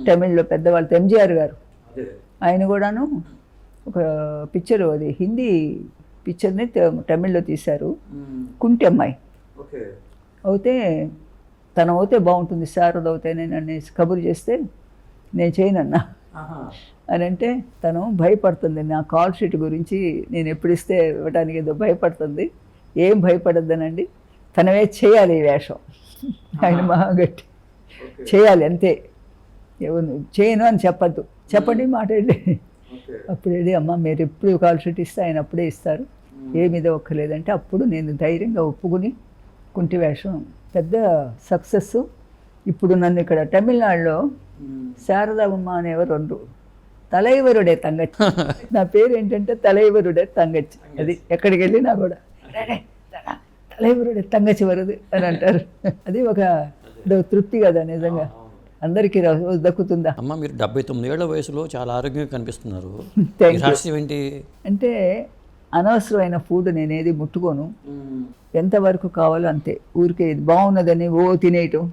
తమిళ్లో పెద్దవాళ్ళతో. ఎంజీఆర్ గారు ఆయన కూడాను ఒక పిక్చర్, అది హిందీ పిక్చర్ని తమిళ్లో తీశారు, కుంటి అమ్మాయి. అయితే తను అవుతే బాగుంటుంది, శారద అవుతే నేను అనేసి కబురు చేస్తే నేను చేయనన్నా అని అంటే తను భయపడుతుంది. నా కాల్ షీట్ గురించి నేను ఎప్పుడు ఇస్తే ఇవ్వడానికి ఏదో భయపడుతుంది. ఏం భయపడద్దనండి, తనవే చేయాలి ఈ వేషం. ఆయన మహా గట్టి చేయాలి అంతే, ఎవరు చేయను అని చెప్పద్దు, చెప్పండి మాట వెళ్ళి. అప్పుడు వెళ్ళి అమ్మ మీరు ఎప్పుడు కాల్ షీట్ ఇస్తే ఆయన అప్పుడే ఇస్తారు, ఏమిదో ఒక్కలేదంటే అప్పుడు నేను ధైర్యంగా ఒప్పుకుని కుంటి వేషం పెద్ద సక్సెస్. ఇప్పుడు నన్ను ఇక్కడ తమిళనాడులో శారదామ్మ అనేవారు రెండు, తలైవరుడే తంగచ్చి. నా పేరు ఏంటంటే తలైవరుడే తంగచ్చి. అది ఎక్కడికి వెళ్ళినా కూడా తలైవరుడే తంగచ్చి వరదు అని అంటారు. అది ఒక తృప్తి కదా నిజంగా, అందరికీ దక్కుతుందా. అమ్మ మీరు 79 ఏళ్ల వయసులో చాలా ఆరోగ్యంగా కనిపిస్తున్నారు. ఏంటి అంటే అనవసరమైన ఫుడ్ నేనేది ముట్టుకోను, ఎంతవరకు కావాలో అంతే. ఊరికే ఇది బాగున్నదని ఓ తినేయటం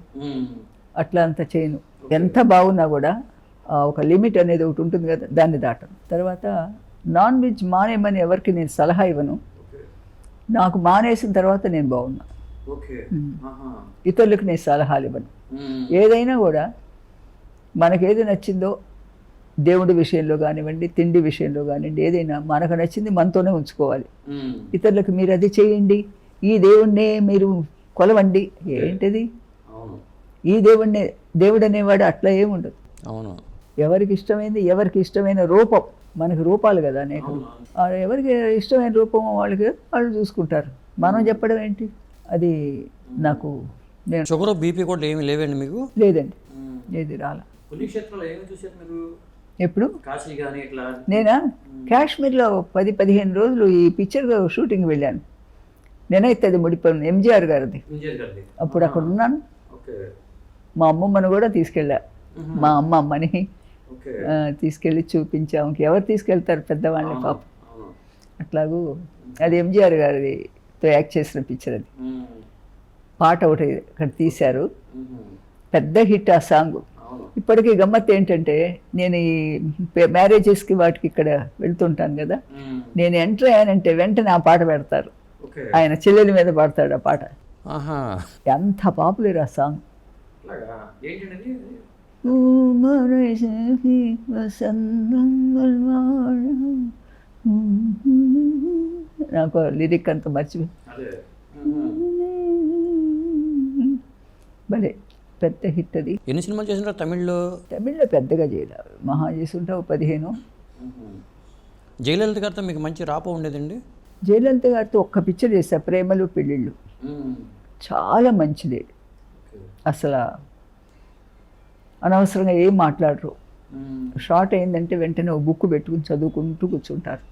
అట్లా అంత చేయను. ఎంత బాగున్నా కూడా ఒక లిమిట్ అనేది ఒకటి ఉంటుంది కదా, దాన్ని దాటను. తర్వాత నాన్ వెజ్ మానేయమని ఎవరికి నేను సలహా ఇవ్వను, నాకు మానేసిన తర్వాత నేను బాగున్నా. ఇతరులకు నేను సలహాలు ఇవ్వను. ఏదైనా కూడా మనకేది నచ్చిందో, దేవుడి విషయంలో కానివ్వండి, తిండి విషయంలో కానివ్వండి, ఏదైనా మనకు నచ్చింది మనతోనే ఉంచుకోవాలి. ఇతరులకు మీరు అది చేయండి, ఈ దేవుణ్ణే మీరు కొలవండి, ఏంటిది ఈ దేవుణ్ణే, దేవుడు అనేవాడు అట్లా ఏముండదు. అవును, ఎవరికి ఇష్టమైంది, ఎవరికి ఇష్టమైన రూపం, మనకు రూపాలు కదా అనేక, ఎవరికి ఇష్టమైన రూపం వాళ్ళకి వాళ్ళు చూసుకుంటారు, మనం చెప్పడం ఏంటి. అది నాకు నేను షుగర్ బీపీ కూడా ఏమి లేవండి మీకు? లేదండి, ఏది రాలా. ఎప్పుడు నేనా కాశ్మీర్లో 10-15 రోజులు ఈ పిక్చర్ షూటింగ్ వెళ్ళాను. నేనైతే అది ముడిపోయాను, ఎంజీఆర్ గారిది. అప్పుడు అక్కడ ఉన్నాను. మా అమ్మమ్మను కూడా తీసుకెళ్ళా, మా అమ్మని తీసుకెళ్ళి చూపించాము. ఎవరు తీసుకెళ్తారు పెద్దవాళ్ళని పాపం. అట్లాగూ అది ఎంజీఆర్ గారితో యాక్ట్ చేసిన పిక్చర్. అది పాట ఒకటి అక్కడ తీశారు, పెద్ద హిట్ ఆ సాంగ్. ఇప్పటికీ గమ్మత్ ఏంటంటే నేను ఈ మ్యారేజెస్కి వాటికి ఇక్కడ వెళ్తుంటాను కదా, నేను ఎంటర్ అయ్యానంటే వెంటనే ఆ పాట పెడతారు. ఆయన చెల్లెల మీద పాడతాడు ఆ పాట. ఎంత పాపులర్ ఆ సాంగ్. నాకు లిరిక్ అంత మర్చిపోయి భలే పెద్ద హిట్ అది. ఎన్ని సినిమాలు చేసినారు తమిళ్లో? తమిళ్లో పెద్దగా చేయలేదు, మహా చేసుంటావు 15. జయలలిత గారితో మీకు మంచి రాపో ఉండేదండి? జయలలిత గారితో ఒక్క పిక్చర్ చేశా, ప్రేమలు పెళ్ళిళ్ళు. చాలా మంచిది, అసలు అనవసరంగా ఏం మాట్లాడరు. షార్ట్ అయిందంటే వెంటనే ఒక బుక్ పెట్టుకుని చదువుకుంటూ కూర్చుంటారు.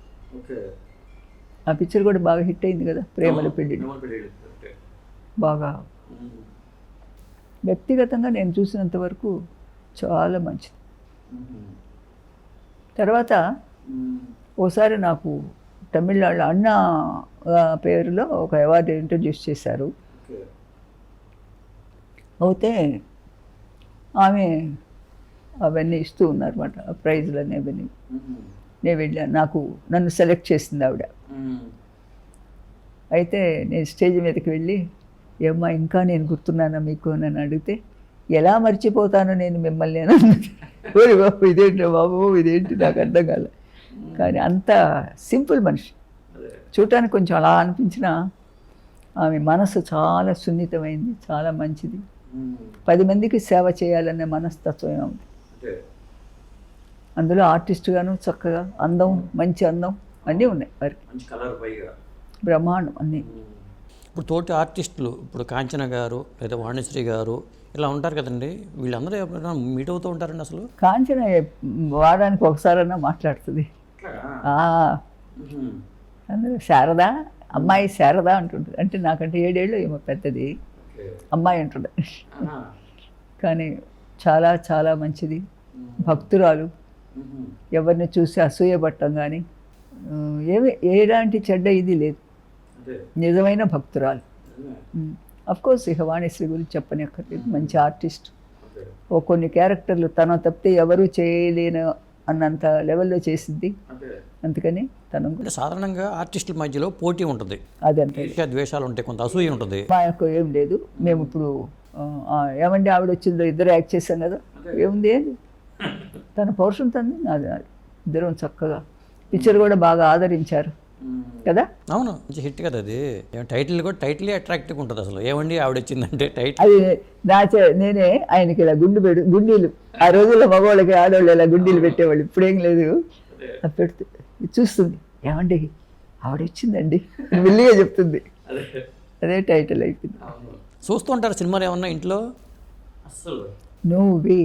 ఆ పిక్చర్ కూడా బాగా హిట్ అయింది కదా, ప్రేమలు పెళ్ళిళ్ళు. బాగా వ్యక్తిగతంగా నేను చూసినంత వరకు చాలా మంచిది. తర్వాత ఓసారి నాకు తమిళనాడులో అన్న పేరులో ఒక అవార్డు ఇంట్రడ్యూస్ చేశారు. అయితే ఆమె అవన్నీ ఇస్తూ ఉన్నారన్నమాట, ప్రైజ్లు అవన్నీ. నేను వెళ్ళాను, నన్ను సెలెక్ట్ చేసింది ఆవిడ. అయితే నేను స్టేజ్ మీదకి వెళ్ళి, ఏమ్మా ఇంకా నేను గుర్తున్నానా మీకు అని అడిగితే, ఎలా మర్చిపోతాను నేను మిమ్మల్ని అని అన్నది. ఓరి బాబు ఇదేంటి బాబు, ఇదేంటి నాకు అర్థం కాలే. కానీ అంత సింపుల్ మనిషి, చూడటానికి కొంచెం అలా అనిపించినా ఆమె మనసు చాలా సున్నితమైంది, చాలా మంచిది. 10 మందికి సేవ చేయాలనే మనస్తత్వం ఉంది. అందులో ఆర్టిస్ట్గాను చక్కగా అందం, మంచి అందం, అన్నీ ఉన్నాయి వారికి, మంచి కలర్ పైగా. బ్రహ్మాండం అన్నీ. ఇప్పుడు తోటి ఆర్టిస్టులు ఇప్పుడు కాంచన గారు లేదా వాణిశ్రీ గారు ఇలా ఉంటారు కదండి, వీళ్ళందరూ ఎప్పుడైనా మీట్ అవుతూ ఉంటారండి అసలు? కాంచన వారానికి ఒకసారన్నా మాట్లాడుతుంది. అందరూ శారద, అమ్మాయి శారద అంటుంటుంది. అంటే నాకంటే 7 ఏళ్ళు ఏమో పెద్దది, అమ్మాయి అంటుంది. కానీ చాలా చాలా మంచిది, భక్తురాలు, ఎవరిని చూసి అసూయపడటం కానీ ఎలాంటి చెడ్డ ఇది లేదు, నిజమైన భక్తురాలు. అఫ్కోర్స్ ఇక వాణిశ్రీ గురించి చెప్పనక్కర్లేదు, మంచి ఆర్టిస్ట్. ఓ కొన్ని క్యారెక్టర్లు తన తప్పితే ఎవరు చేయలేను అన్నంత లెవెల్లో చేసింది, అందుకని తను. సాధారణంగా ఆర్టిస్టుల మధ్యలో పోటీ ఉంటుంది, అదంతే, ద్వేషాలు ఉంటాయి, కొంత అసూయ ఉంటుంది. మా యొక్క ఏం లేదు. మేము ఇప్పుడు ఏమండి ఆవిడ వచ్చిందో ఇద్దరు యాక్ట్ చేశాం కదా, ఏముంది ఏంటి, తన పౌరుషం తంది, నాది ఇద్దరం చక్కగా. పిక్చర్ కూడా బాగా ఆదరించారు కదా. అవును, మంచి హిట్ కదా అది. టైటిల్ కూడా టైటిల్ అట్రాక్టివ్ ఉంటుంది అసలు. ఏమండి ఆవిడ వచ్చిందంటే టైటిల్ అది నేనే ఆయనకి ఇలా గుండీలు, ఆ రోజుల్లో మగవాళ్ళకి ఆడవాళ్ళు ఇలా గుండీలు పెట్టేవాళ్ళు, ఇప్పుడేం లేదు. అది పెడుతూ చూస్తుంది, ఏమండి ఆవిడ వచ్చిందండి మెల్లిగా చెప్తుంది, అదే టైటిల్ అయిపోయింది. చూస్తూ ఉంటారు సినిమాలు ఏమన్నా ఇంట్లో? అసలు నువ్వే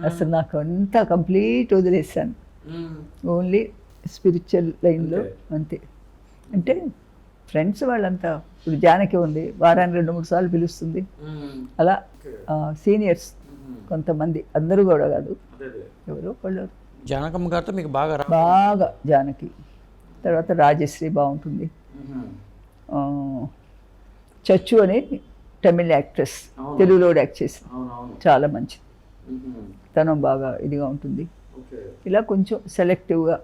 అసలు నాకు అంతా కంప్లీట్ వదిలేసాను, ఓన్లీ స్పిరిచువల్ లైన్లో అంతే. అంటే ఫ్రెండ్స్ వాళ్ళంతా, ఇప్పుడు జానకి ఉంది, వారానికి 2-3 సార్లు పిలుస్తుంది, అలా సీనియర్స్ కొంతమంది, అందరూ కూడా కాదు, ఎవరో వాళ్ళు. జానకమ్మ గారితో మీకు బాగా బాగా జానకి, తర్వాత రాజశ్రీ బాగుంటుంది, చచ్చు అని తమిళ్ యాక్ట్రెస్, తెలుగులో యాక్ట్ చేసి చాలా మంచిది, తను బాగా ఇదిగా ఉంటుంది. ఇలా కొంచెం సెలెక్టివ్గా,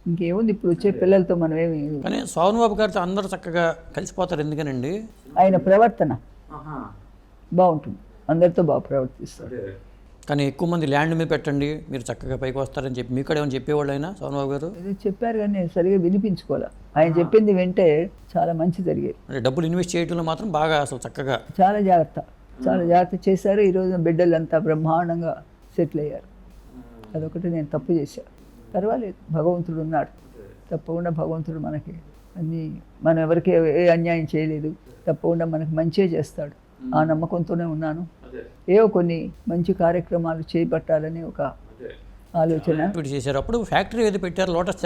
ఇంకేముంది ఇప్పుడు వచ్చే పిల్లలతో మనం ఏమి. కానీ సోమన్ బాబు గారితో అందరూ చక్కగా కలిసిపోతారు, ఎందుకనండి? ఆయన ప్రవర్తన బాగుంటుంది, అందరితో బాగా ప్రవర్తిస్తారు. కానీ ఎక్కువ మంది ల్యాండ్ మీద పెట్టండి మీరు చక్కగా పైకి వస్తారని చెప్పి మీకు ఏమైనా చెప్పేవాళ్ళు అయినా సోమన్ బాబు గారు? ఏదో చెప్పారు కానీ నేను సరిగా వినిపించుకోవాలి, ఆయన చెప్పింది వింటే చాలా మంచి జరిగేది. అంటే డబ్బులు ఇన్వెస్ట్ చేయడంలో మాత్రం బాగా అసలు చక్కగా చాలా జాగ్రత్త చేశారు. ఈరోజు బిడ్డలంతా బ్రహ్మాండంగా సెటిల్ అయ్యారు. అదొకటి నేను తప్పు చేశాను, పర్వాలేదు, భగవంతుడు ఉన్నాడు, తప్పకుండా భగవంతుడు మనకి అన్నీ, మనం ఎవరికి ఏ అన్యాయం చేయలేదు, తప్పకుండా మనకి మంచిగా చేస్తాడు, ఆ నమ్మకంతోనే ఉన్నాను. ఏవో కొన్ని మంచి కార్యక్రమాలు చేపట్టాలని ఒక ఆలోచన చేశారు. అప్పుడు ఫ్యాక్టరీ ఏది పెట్టారు, లోటస్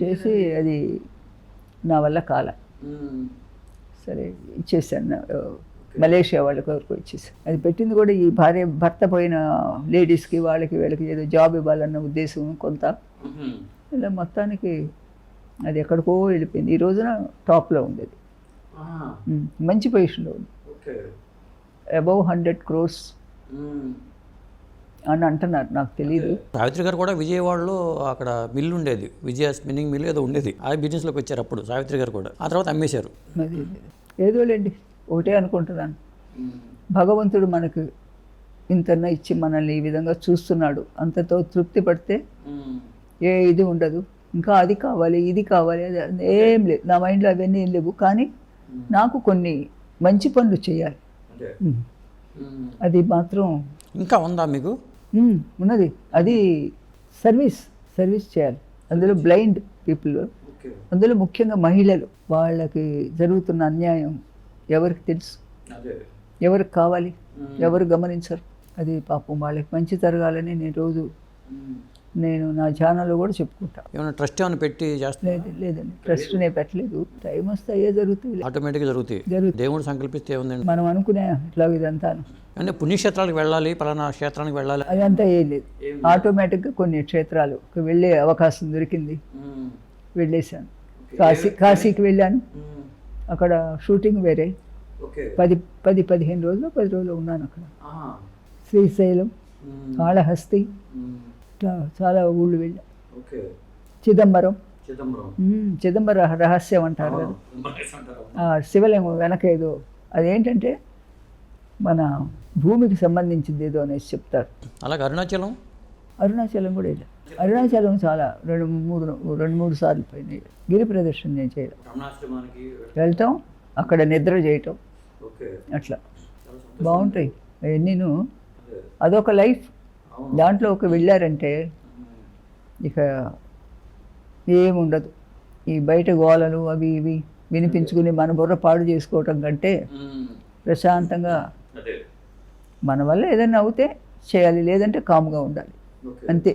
చేసి, అది నా వల్ల కాల, సరే ఇచ్చేసాను, మలేషియా వాళ్ళకి ఎవరికో ఇచ్చేసాను. అది పెట్టింది కూడా ఈ భర్త పోయిన లేడీస్కి, వాళ్ళకి వీళ్ళకి ఏదో జాబ్ ఇవ్వాలన్న ఉద్దేశం కొంత, ఇలా మొత్తానికి అది ఎక్కడికో వెళ్ళిపోయింది. ఈ రోజున టాప్లో ఉంది, అది మంచి పొజిషన్లో ఉంది, అబౌవ్ 100 crores అని అంటున్నారు, నాకు తెలియదు. సావిత్రి గారు కూడా విజయవాడలో అక్కడ మిల్లు ఉండేది, విజయ స్పిన్నింగ్ మిల్ ఏదో ఉండేది, ఆ బిజినెస్లోకి వచ్చారు అప్పుడు సావిత్రి గారు కూడా, ఆ తర్వాత అమ్మేశారు. అది ఏదోలేండి, ఒకటే అనుకుంటున్నాను, భగవంతుడు మనకు ఇంతన్నా ఇచ్చి మనల్ని ఈ విధంగా చూస్తున్నాడు, అంతతో తృప్తి పడితే ఏ ఇది ఉండదు, ఇంకా అది కావాలి ఇది కావాలి అది ఏం లేదు, నా మైండ్లో అవన్నీ ఏం లేవు. కానీ నాకు కొన్ని మంచి పనులు చేయాలి, అది మాత్రం ఇంకా ఉందా మీకు? ఉన్నది, అది సర్వీస్ చేయాలి. అందులో బ్లైండ్ పీపుల్, అందులో ముఖ్యంగా మహిళలు, వాళ్ళకి జరుగుతున్న అన్యాయం ఎవరికి తెలుసు, ఎవరికి కావాలి, ఎవరు గమనించరు. అది పాపం వాళ్ళకి మంచి జరగాలని నేను నా ఛానల్లో కూడా చెప్పుకుంటా. ఏమైనా ట్రస్ట్ ఏమైనా పెట్టి లేదండి, ట్రస్ట్ నేను పెట్టలేదు. టైం వస్తే అయ్యే జరుగుతుంది, ఆటోమేటిక్గా జరుగుతాయి. దేవుడు సంకల్పిస్తే ఏముందండి, మనం అనుకునే ఇట్లా ఇదంతా. అంటే పుణ్యక్షేత్రాలకు వెళ్ళాలి, పలానా క్షేత్రానికి వెళ్ళాలి, అదంతా ఏం లేదు, ఆటోమేటిక్గా కొన్ని క్షేత్రాలు వెళ్ళే అవకాశం దొరికింది, వెళ్ళేసాను. కాశీకి వెళ్ళాను, అక్కడ షూటింగ్ వేరే 10-15 రోజులు 10 రోజులు ఉన్నాను అక్కడ. శ్రీశైలం, కాళహస్తి, చాలా ఊళ్ళు వెళ్ళా. చిదంబరం రహస్యం అంటారు కదా, శివలింగం వెనక ఏదో అదేంటంటే మన భూమికి సంబంధించింది ఏదో అనేసి చెప్తారు. అలాగే అరుణాచలం కూడా వెళ్ళా. అరుణాచలం చాలా 2-3 సార్లు పైన గిరి ప్రదర్శన నేను చేయడం, వెళ్తాం అక్కడ నిద్ర చేయటం, అట్లా బాగుంటాయి అవన్నీను. అదొక లైఫ్, దాంట్లో ఒక వెళ్ళారంటే ఇక ఏముండదు. ఈ బయట గోలలు అవి ఇవి వినిపించుకుని మన బుర్ర పాడు చేసుకోవటం కంటే ప్రశాంతంగా మన వల్ల ఏదైనా అవుతే చేయాలి, లేదంటే కామ్గా ఉండాలి అంతే.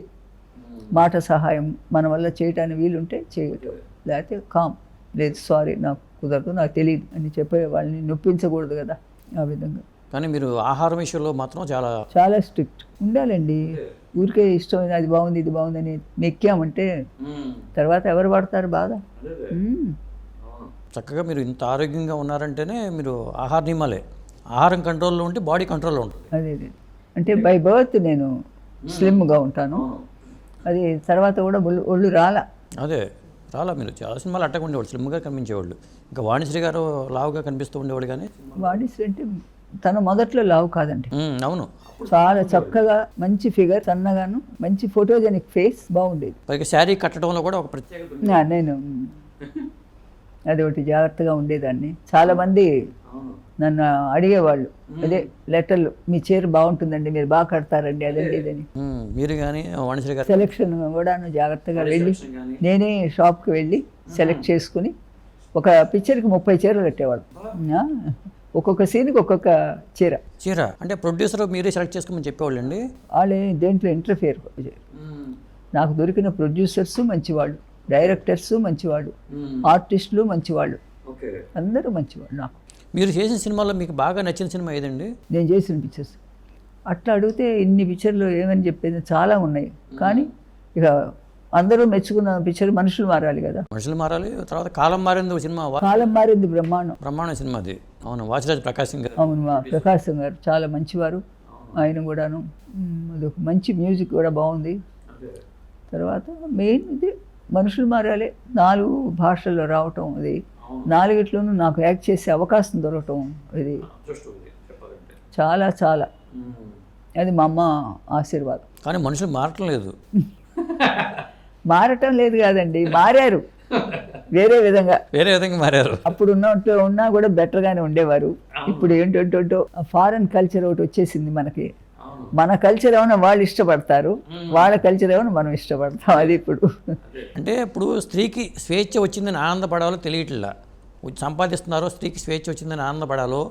మాట సహాయం మన వల్ల చేయటానికి వీలుంటే చేయటం, లేకపోతే కామ్, లేదు సారీ నాకు కుదరదు, నాకు తెలియదు అని చెప్పే వాళ్ళని నొప్పించకూడదు కదా. ఆ విధంగా. కానీ మీరు ఆహారం విషయంలో మాత్రం చాలా స్ట్రిక్ట్ ఉండాలండి. ఊరికే ఇష్టమైన అది బాగుంది ఇది బాగుందని మెక్కామంటే తర్వాత ఎవరు పడతారు బాధ. చక్కగా మీరు ఇంత ఆరోగ్యంగా ఉన్నారంటేనే మీరు ఆహార నియమాలే, ఆహారం కంట్రోల్లో ఉంటే బాడీ కంట్రోల్లో ఉంటుంది. అదే అంటే బై బర్త్ నేను స్లిమ్గా ఉంటాను. అది తర్వాత కూడా ఒళ్ళు రాలా. అదే రాలా, మీరు చాలా సినిమాలు అట్టగా ఉండేవాళ్ళు, స్లిమ్గా కనిపించేవాళ్ళు. ఇంకా వాణిశ్రీ గారు లావుగా కనిపిస్తూ ఉండేవాడు. కానీ వాణిశ్రీ అంటే తన మొదట్లో లావు కాదండి, అవును, చాలా చక్కగా మంచి ఫిగర్, సన్నగాను మంచి ఫోటోజెనిక్ ఫేస్, బాగుండేది. పైగా శారీ కట్టడంలో కూడా ఒక ప్రత్యేకత. నేను అది ఒకటి జాగ్రత్తగా ఉండేదాన్ని. చాలామంది నన్ను అడిగేవాళ్ళు, అదే లెటర్లు, మీ చీర బాగుంటుందండి, మీరు బాగా కడతారండి, అదండి ఇదని. మీరు కానీ వాణిశ్రీ గారు సెలెక్షన్ కూడా జాగ్రత్తగా వెళ్ళి నేనే షాప్కి వెళ్ళి సెలెక్ట్ చేసుకుని ఒక పిక్చర్కి 30 చీరలు కట్టేవాళ్ళు. ఒక్కొక్క సీన్కి ఒక్కొక్క చీర అంటే ప్రొడ్యూసర్ మీరే సెలెక్ట్ చేసుకోమని చెప్పేవాళ్ళు అండి. వాళ్ళే దేంట్లో ఇంటర్ఫియర్. నాకు దొరికిన ప్రొడ్యూసర్స్ మంచివాళ్ళు, డైరెక్టర్స్ మంచివాళ్ళు, ఆర్టిస్టులు మంచివాళ్ళు, అందరూ మంచివాళ్ళు. నాకు మీరు చేసిన సినిమాలో మీకు బాగా నచ్చిన సినిమా ఏదండి? నేను చేసిన పిక్చర్స్ అట్లా అడిగితే ఇన్ని పిక్చర్లు ఏమని చెప్పేది చాలా ఉన్నాయి. కానీ ఇక అందరూ మెచ్చుకున్న పిక్చర్ మనుషులు మారాలి కదా. మనుషులు మారాలి, తర్వాత కాలం మారింది సినిమా. కాలం మారింది బ్రహ్మాండం సినిమా అది. అవును, వాసిరాజ్ ప్రకాశం గారు. అవును, ప్రకాశం గారు చాలా మంచివారు. ఆయన కూడాను అదొక మంచి మ్యూజిక్ కూడా బాగుంది. తర్వాత మెయిన్ ఇది మనుషులు మారాలి, 4 భాషల్లో రావటం, అది 4 నాకు యాక్ట్ చేసే అవకాశం దొరకటం, ఇది చాలా చాలా అది మా అమ్మ ఆశీర్వాదం. కానీ మనుషులు మారటం లేదు. మారటం లేదు కాదండి, మారారు వేరే విధంగా మారారు. అప్పుడు ఉన్నా కూడా బెటర్గానే ఉండేవారు. ఇప్పుడు ఏంటంటో ఫారెన్ కల్చర్ ఒకటి వచ్చేసింది మనకి. మన కల్చర్ ఏమైనా వాళ్ళు ఇష్టపడతారు, వాళ్ళ కల్చర్ ఏమైనా మనం ఇష్టపడతాం. అది ఇప్పుడు అంటే ఇప్పుడు స్త్రీకి స్వేచ్ఛ వచ్చిందని ఆనందపడాలో తెలియట్లా. సంపాదిస్తున్నారో స్త్రీకి స్వేచ్ఛ వచ్చిందని ఆనందపడాలో,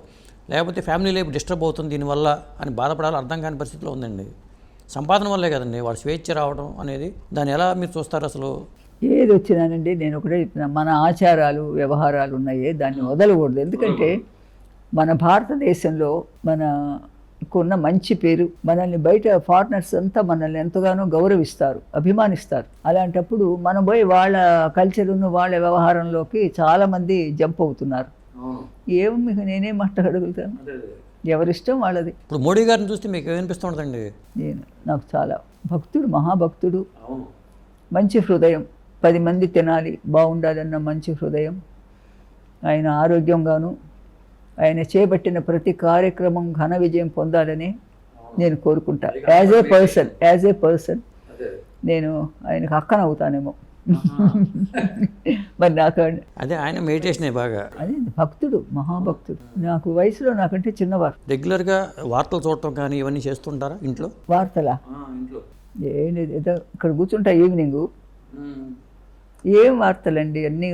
లేకపోతే ఫ్యామిలీ లైఫ్ డిస్టర్బ్ అవుతుంది దీనివల్ల అని బాధపడాలో అర్థం కాని పరిస్థితిలో ఉందండి. సంపాదన వల్లే కదండి వాడు స్వేచ్ఛ రావడం అనేది. దాన్ని ఎలా మీరు చూస్తారు అసలు? ఏది వచ్చినానండి నేను ఒకటే చెప్తున్నా, మన ఆచారాలు వ్యవహారాలు ఉన్నాయే దాన్ని వదలకూడదు. ఎందుకంటే మన భారతదేశంలో మనకున్న మంచి పేరు, మనల్ని బయట ఫారినర్స్ అంతా మనల్ని ఎంతగానో గౌరవిస్తారు, అభిమానిస్తారు. అలాంటప్పుడు మనం పోయి వాళ్ళ కల్చరును వాళ్ళ వ్యవహారంలోకి చాలామంది జంప్ అవుతున్నారు. మీకు నేనేం మాట్లాడగలుగుతాను, ఎవరిష్టం వాళ్ళది. ఇప్పుడు మోడీ గారిని చూస్తే మీకు ఏమనిపిస్తుంటుందండి? నాకు చాలా భక్తుడు, మహాభక్తుడు, మంచి హృదయం, 10 మంది తినాలి బాగుండాలన్న మంచి హృదయం. ఆయన ఆరోగ్యంగాను ఆయన చేపట్టిన ప్రతి కార్యక్రమం ఘన విజయం పొందాలని నేను కోరుకుంటా. యాజ్ ఏ పర్సన్ నేను ఆయనకు అక్కనవుతానేమో. మరి నాకు అదే ఆయన మెడిటేషనే బాగా. అదే భక్తుడు, మహాభక్తుడు. నాకు వయసులో నాకంటే చిన్నవారు. రెగ్యులర్గా వార్తలు చూడటం కానీ ఇవన్నీ చేస్తుంటారా ఇంట్లో? వార్తలా? ఏంటి, ఏదో ఇక్కడ కూర్చుంటా ఈవినింగు, ఏం వార్తలండి, అన్నీ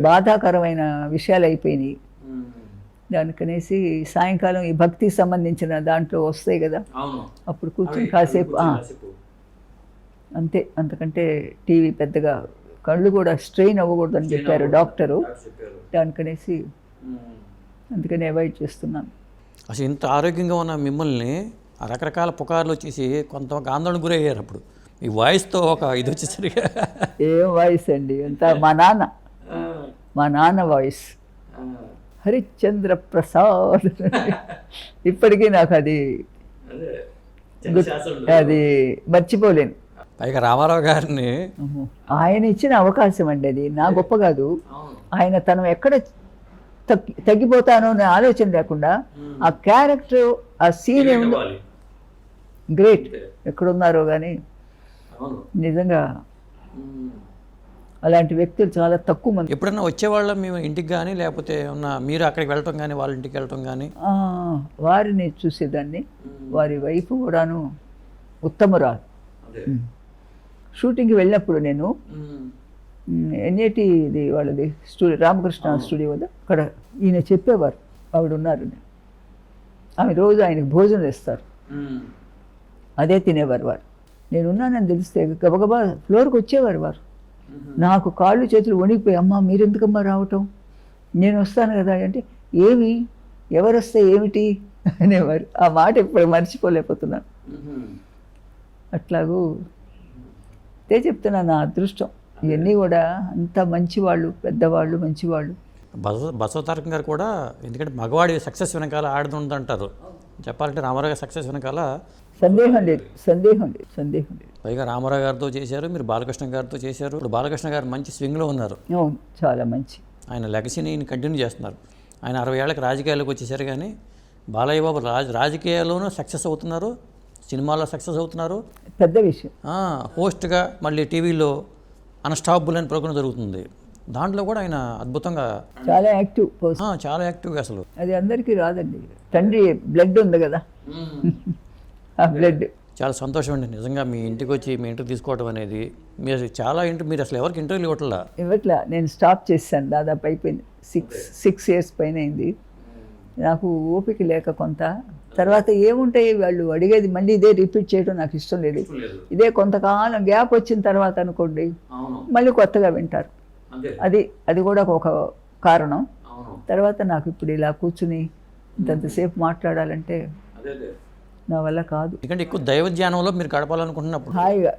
బాధాకరమైన విషయాలు అయిపోయినాయి. దానికనేసి సాయంకాలం ఈ భక్తికి సంబంధించిన దాంట్లో వస్తాయి కదా, అప్పుడు కూర్చొని కాసేపు అంతే. అంతకంటే టీవీ పెద్దగా కళ్ళు కూడా స్ట్రెయిన్ అవ్వకూడదని చెప్పారు డాక్టరు. దానికనేసి అందుకని అవాయిడ్ చేస్తున్నాను. అసలు ఇంత ఆరోగ్యంగా ఉన్న మిమ్మల్ని రకరకాల పుకార్లు వచ్చేసి కొంత ఆందోళన గురయ్యారు. అప్పుడు ఈ వాయిస్తో ఒక ఇది వచ్చేసరికి ఏం వాయిస్ అండి, అంత మా నాన్న వాయిస్, హరిశ్చంద్ర ప్రసాద్. ఇప్పటికీ నాకు అది మర్చిపోలేను. పైగా రామారావు గారిని ఆయన ఇచ్చిన అవకాశం అండి, అది నా గొప్ప కాదు. ఆయన తను ఎక్కడ తగ్గిపోతానో అనే ఆలోచన లేకుండా ఆ క్యారెక్టర్, ఆ సీన్ ఏముందో గ్రేట్. ఎక్కడున్నారో కానీ నిజంగా అలాంటి వ్యక్తులు చాలా తక్కువ మంది. ఎప్పుడన్నా వచ్చేవాళ్ళం మేము ఇంటికి కానీ, లేకపోతే మీరు అక్కడికి వెళ్ళటం కానీ, వాళ్ళ ఇంటికి వెళ్ళటం కానీ? వారిని చూసేదాన్ని. వారి వైఫ్ కూడాను ఉత్తమురాలు. షూటింగ్కి వెళ్ళినప్పుడు నేను ఎన్ఏటి ఇది వాళ్ళది స్టూడియో, రామకృష్ణ స్టూడియో వద్ద అక్కడ ఈయన చెప్పేవారు, ఆవిడ ఉన్నారు, ఆమె రోజు ఆయనకు భోజనం తెస్తారు, అదే తినేవారు వారు. నేనున్నానని తెలిస్తే గబగబా ఫ్లోర్కి వచ్చేవారు వారు. నాకు కాళ్ళు చేతులు వణికిపోయి, అమ్మ మీరెందుకమ్మా రావటం, నేను వస్తాను కదా అంటే, ఏమి ఎవరు వస్తే ఏమిటి అనేవారు. ఆ మాట ఇప్పుడు మర్చిపోలేకపోతున్నాను. అట్లాగూ అదే చెప్తున్నా, నా అదృష్టం. ఇవన్నీ కూడా అంత మంచివాళ్ళు, పెద్దవాళ్ళు, మంచివాళ్ళు. బసవతారకం గారు కూడా, ఎందుకంటే మగవాడి సక్సెస్ వెనకాల ఆడుతుందంటారు. చెప్పాలంటే రామారావు గారి సక్సెస్ వెనకాల సందేహం లేదు, సందేహం లేదు, సందేహం లేదు. పైగా రామారావు గారితో చేశారు, మీరు బాలకృష్ణ గారితో చేశారు. ఇప్పుడు బాలకృష్ణ గారు మంచి స్వింగ్లో ఉన్నారు. అవును, చాలా మంచి. ఆయన లెగసీని కంటిన్యూ చేస్తున్నారు. ఆయన 60 ఏళ్ళకి రాజకీయాల్లోకి వచ్చేసారు, కానీ బాలయ్య బాబు రాజకీయాల్లోనూ సక్సెస్ అవుతున్నారు, సినిమాల్లో సక్సెస్ అవుతున్నారు. పెద్ద విషయం. హోస్ట్గా మళ్ళీ టీవీలో అన్స్టాపబుల్ అని ప్రోగ్రాం జరుగుతుంది, దాంట్లో కూడా ఆయన అద్భుతంగా చాలా యాక్టివ్ పర్సన్. చాలా యాక్టివ్గా అసలు. అది అందరికీ రాదండి. తండ్రి బ్లడ్ ఉంది కదా, ఆ బ్లడ్. చాలా సంతోషం అండి నిజంగా మీ ఇంటికి వచ్చి మీ ఇంటికి తీసుకోవడం అనేది. మీరు చాలా మీరు అసలు ఎవరికి ఇంటర్వ్యూలు ఇవ్వట్లా? ఇవ్వట్లా, నేను స్టాప్ చేశాను, దాదాపు అయిపోయింది. 6 years పైన అయింది. నాకు ఓపిక లేక కొంత. తర్వాత ఏముంటాయి వాళ్ళు అడిగేది, మళ్ళీ ఇదే రిపీట్ చేయడం నాకు ఇష్టం లేదు. ఇదే కొంతకాలం గ్యాప్ వచ్చిన తర్వాత అనుకోండి, మళ్ళీ కొత్తగా వింటారు. అది కూడా ఒక కారణం. తర్వాత నాకు ఇప్పుడు ఇలా కూర్చుని ఇంతసేపు మాట్లాడాలంటే నా వల్ల కాదు. ఎందుకంటే ఎక్కువ దైవ ధ్యానంలో మీరు గడపాలనుకుంటున్నప్పుడు హాయిగా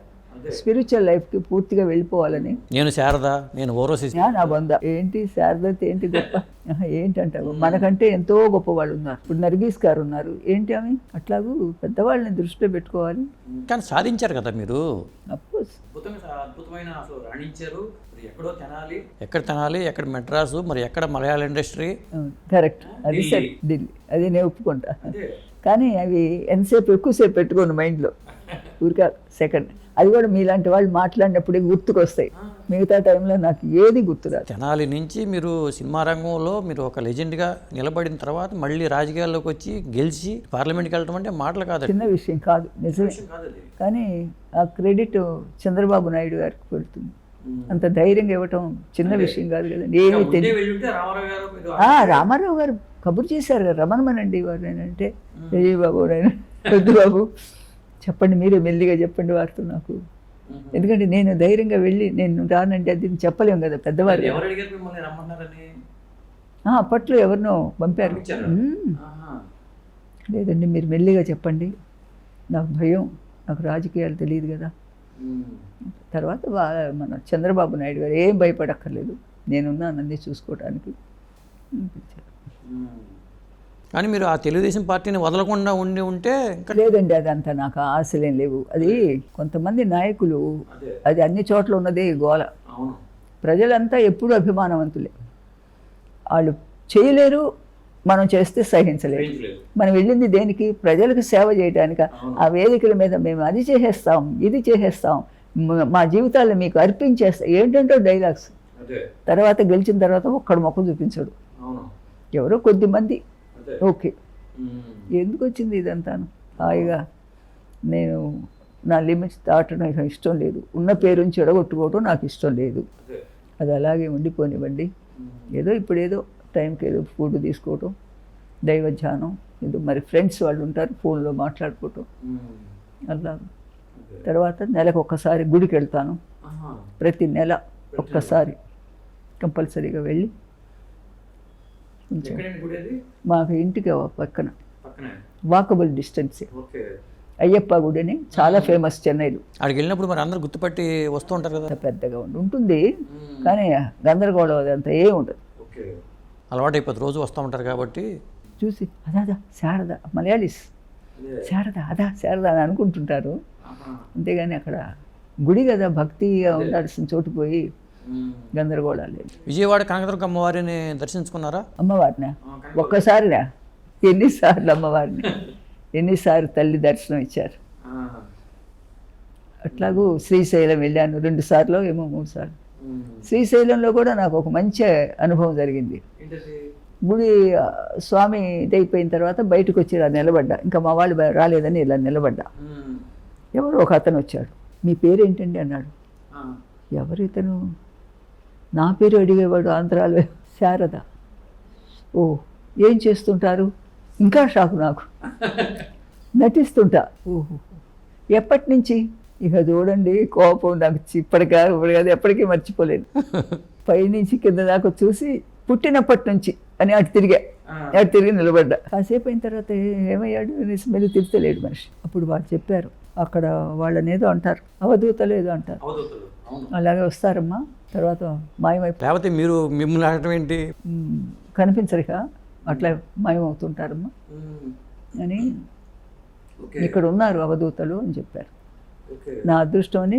స్పిరిచువల్ లైఫ్కి పూర్తిగా వెళ్ళిపోవాలని. నేను శారద, నేను ఓరోసి నా బంద ఏంటి శారదత ఏంటి గొప్ప ఏంటంటావు, మనకంటే ఎంతో గొప్ప వాళ్ళు ఉన్నారు. ఇప్పుడు నర్గీస్ గారు ఉన్నారు, ఏంటి ఆమె. అట్లాగూ పెద్దవాళ్ళని దృష్టిలో పెట్టుకోవాలి. కానీ సాధించారు కదా మీరు. అఫ్కోర్స్ అద్భుతమైన అసలు రాణించారు. ఎక్కడో తినాలి, ఎక్కడ తినాలి, ఎక్కడ మెడ్రాసు, మరి ఎక్కడ మలయాళ ఇండస్ట్రీ. కరెక్ట్, అది సరే, ఢిల్లీ, అది నేను ఒప్పుకుంటా. కానీ అవి ఎంతసేపు ఎక్కువసేపు పెట్టుకోను మైండ్లో, ఊరికా సెకండ్. అది కూడా మీలాంటి వాళ్ళు మాట్లాడినప్పుడే గుర్తుకొస్తాయి, మిగతా టైంలో నాకు ఏది గుర్తురాదు. తెనాలి నుంచి మీరు సినిమా రంగంలో మీరు ఒక లెజెండ్గా నిలబడిన తర్వాత మళ్ళీ రాజకీయాల్లోకి వచ్చి గెలిచి పార్లమెంట్కి వెళ్ళడం అంటే మాటలు కాదు, చిన్న విషయం కాదు, నిజమే. కానీ ఆ క్రెడిట్ చంద్రబాబు నాయుడు గారికి పెడుతుంది. అంత ధైర్యంగా ఇవ్వటం చిన్న విషయం కాదు కదండి. ఏమీ తెలియదు. రామారావు గారు కబురు చేశారు కదా, రమణమనండి వారు. నేనంటే బాబు, నేను వద్దు బాబు, చెప్పండి, మీరే మెల్లిగా చెప్పండి వారితో నాకు. ఎందుకంటే నేను ధైర్యంగా వెళ్ళి నేను రానండి అది చెప్పలేము కదా పెద్దవారు. అప్పట్లో ఎవరినో పంపారు. లేదండి మీరు మెల్లిగా చెప్పండి, నాకు భయం, నాకు రాజకీయాలు తెలియదు కదా. తర్వాత మన చంద్రబాబు నాయుడు గారు ఏం భయపడక్కర్లేదు, నేనున్నాను అన్నీ చూసుకోవడానికి. కానీ మీరు ఆ తెలుగుదేశం పార్టీని వదలకుండా ఉంటే లేదండి, అదంతా నాకు ఆశలేం లేవు. అది కొంతమంది నాయకులు, అది అన్ని చోట్ల ఉన్నదే గోల. ప్రజలంతా ఎప్పుడూ అభిమానవంతులే, వాళ్ళు చేయలేరు, మనం చేస్తే సహించలేరు. మనం వెళ్ళింది దేనికి? ప్రజలకు సేవ చేయడానికి. ఆ వేదికల మీద మేము అది చేసేస్తాం, ఇది చేసేస్తాం, మా జీవితాలను మీకు అర్పించేస్తాం, ఏంటంటో డైలాగ్స్. తర్వాత గెలిచిన తర్వాత ఒక్కడు మొక్క చూపించడు, ఎవరో కొద్దిమంది. ఓకే, ఎందుకు వచ్చింది ఇదంతాను? హాయిగా నేను నా లిమిట్స్ దాటడం ఇష్టం లేదు, ఉన్న పేరుని చెడగొట్టుకోవడం నాకు ఇష్టం లేదు. అది అలాగే ఉండిపోనివ్వండి. ఏదో ఇప్పుడేదో టైంకి ఏదో ఫుడ్ తీసుకోవటం, దైవధ్యానం, ఏదో మరి ఫ్రెండ్స్ వాళ్ళు ఉంటారు ఫోన్లో మాట్లాడుకోవటం అలా. తర్వాత నెలకు ఒక్కసారి గుడికి వెళ్తాను, ప్రతి నెల ఒక్కసారి కంపల్సరీగా వెళ్ళి. మాకు ఇంటికి పక్కన వాకబుల్ డిస్టెన్స్ అయ్యప్ప గుడి అని చాలా ఫేమస్ చెన్నైలో. అక్కడికి వెళ్ళినప్పుడు మరి అందరూ గుర్తుపట్టి వస్తూ ఉంటారు కదా. పెద్దగా ఉంటుంది కానీ గందరగోళం అదంతా ఏమి ఉండదు, అలవాటు అయిపోతుంది, రోజు వస్తూ ఉంటారు కాబట్టి. చూసి అదా శారద, మలయాళీస్ శారద, అదా శారద అని అనుకుంటుంటారు. అంతేగాని అక్కడ గుడి కదా, భక్తిగా ఉండాల్సిన చోటు పోయి గందరగోళాలు లేదు. విజయవాడ కనకదుర్గ అమ్మవారిని దర్శించుకున్నారా? అమ్మవారినా? ఒక్కసారినా? ఎన్నిసార్లు అమ్మవారిని, ఎన్నిసార్లు తల్లి దర్శనం ఇచ్చారు. అట్లాగూ శ్రీశైలం వెళ్ళాను 2 సార్లు ఏమో 3 సార్లు. శ్రీశైలంలో కూడా నాకు ఒక మంచి అనుభవం జరిగింది. గుడి స్వామి ఇదైపోయిన తర్వాత బయటకు వచ్చి ఇలా నిలబడ్డా, ఇంకా మా వాళ్ళు రాలేదని ఇలా నిలబడ్డా. ఎవరు ఒక అతను వచ్చాడు, మీ పేరేంటండి అన్నాడు. ఎవరు ఇతను? నా పేరు అడిగేవాడు ఆంధ్రాలో. శారద. ఓ, ఏం చేస్తుంటారు? ఇంకా షాకు నాకు. నటిస్తుంటా. ఓహో, ఎప్పటి నుంచి? ఇక చూడండి కోపం నాకు ఇప్పటికా కాదు, ఎప్పటికీ మర్చిపోలేదు. పైనుంచి కింద దాకా చూసి పుట్టినప్పటి నుంచి అని అటు తిరిగి నిలబడ్డా. కాసేపు అయిన తర్వాత ఏమయ్యాడు స్మెల్ తిరుగుతలేడు మనిషి. అప్పుడు వాళ్ళు చెప్పారు, అక్కడ వాళ్ళనేదో అంటారు, అవధూతలు ఏదో అంటారు, అలాగే వస్తారమ్మా, తర్వాత మాయమైపో. లేకపోతే మీరు మిమ్మల్ని అడగటం ఏంటి? కనిపించరుక అట్లా మాయమవుతుంటారమ్మా అని ఇక్కడ ఉన్నారు అవధూతలు అని చెప్పారు. నా అదృష్టం అని,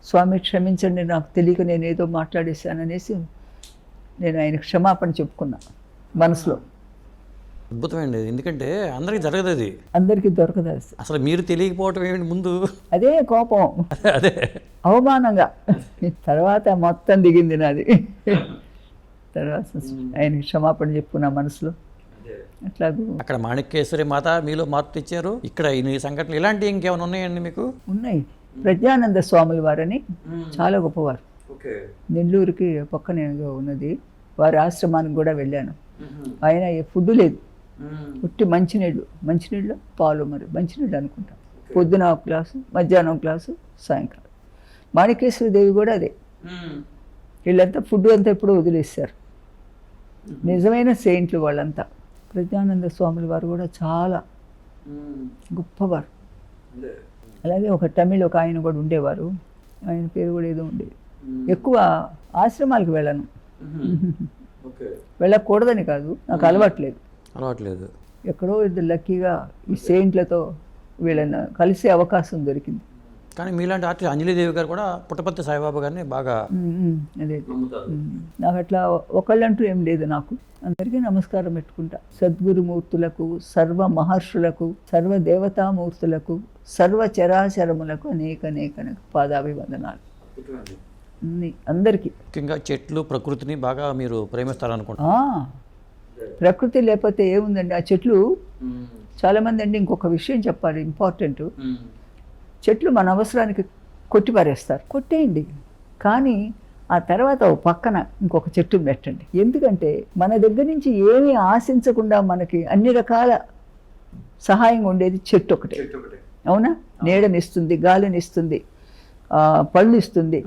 స్వామి క్షమించండి నాకు తెలియక నేను ఏదో మాట్లాడేశాననేసి నేను ఆయన క్షమాపణ చెప్పుకున్నా మనసులో. అద్భుతమైంది. ఎందుకంటే అందరికీ జరగదు అది, అందరికీ దొరకదు అది. అసలు మీరు తెలియకపోవటం ఏమిటి ముందు? అదే కోపం, అదే అవమానంగా. తర్వాత మొత్తం దిగింది నాది. తర్వాత ఆయన క్షమాపణ చెప్పుకున్నా మనసులో. అట్లాగూ అక్కడ మాణిక్యేశ్వరి మాత మీలో మార్పు తెచ్చారు. ఇక్కడ ఈ సంఘటనలు ఇలాంటి ఇంకేమైనా ఉన్నాయండి మీకు? ఉన్నాయి. ప్రజ్ఞానంద స్వాముల వారని చాలా గొప్పవారు. నెల్లూరుకి పక్కనే ఉన్నది. వారి ఆశ్రమానికి కూడా వెళ్ళాను. ఆయన ఫుడ్ లేదు, ఉట్టి మంచినీళ్ళు పాలు, మరి మంచినీళ్ళు అనుకుంటా. పొద్దున ఒక గ్లాసు, మధ్యాహ్నం ఒక గ్లాసు, సాయంకాలం. మాణికేశ్వరి దేవి కూడా అదే. వీళ్ళంతా ఫుడ్ అంతా ఎప్పుడూ వదిలేస్తారు. నిజమైన సెయింట్లు వాళ్ళంతా. ప్రజ్ఞానంద స్వాముల వారు కూడా చాలా గొప్పవారు. అలాగే ఒక తమిళ్ ఒక ఆయన కూడా ఉండేవారు, ఆయన పేరు కూడా ఏదో ఉండేది. ఎక్కువ ఆశ్రమాలకు వెళ్ళను, వెళ్ళకూడదని కాదు, నాకు అలవాట్లేదు. ఎక్కడో ఇద్దరు లక్కీగా ఈ సెయింట్లతో వీళ్ళని కలిసే అవకాశం దొరికింది. కానీ మీలాంటి ఆర్టిస్ట్ అంజలిదేవి గారు కూడా పుట్టపర్తి సాయిబాబా గారిని బాగా అదే. నాకు అట్లా ఒకళ్ళంటూ ఏం లేదు. నాకు అందరికీ నమస్కారం పెట్టుకుంటా. సద్గురుమూర్తులకు, సర్వ మహర్షులకు, సర్వ దేవతామూర్తులకు, సర్వ చరాచరములకు అనేక పాదాభివందనాలు. అందరికీ. ముఖ్యంగా చెట్లు, ప్రకృతిని బాగా మీరు ప్రేమిస్తారనుకుంటా. ప్రకృతి లేకపోతే ఏముందండి? ఆ చెట్లు చాలామంది అండి, ఇంకొక విషయం చెప్పాలి ఇంపార్టెంట్. చెట్లు మన అవసరానికి కొట్టిపారేస్తారు, కొట్టేయండి, కానీ ఆ తర్వాత పక్కన ఇంకొక చెట్టును పెట్టండి. ఎందుకంటే మన దగ్గర నుంచి ఏమీ ఆశించకుండా మనకి అన్ని రకాల సహాయం ఉండేది చెట్టు ఒకటే. అవునా? నీడనిస్తుంది, గాలినిస్తుంది, పళ్ళు ఇస్తుంది,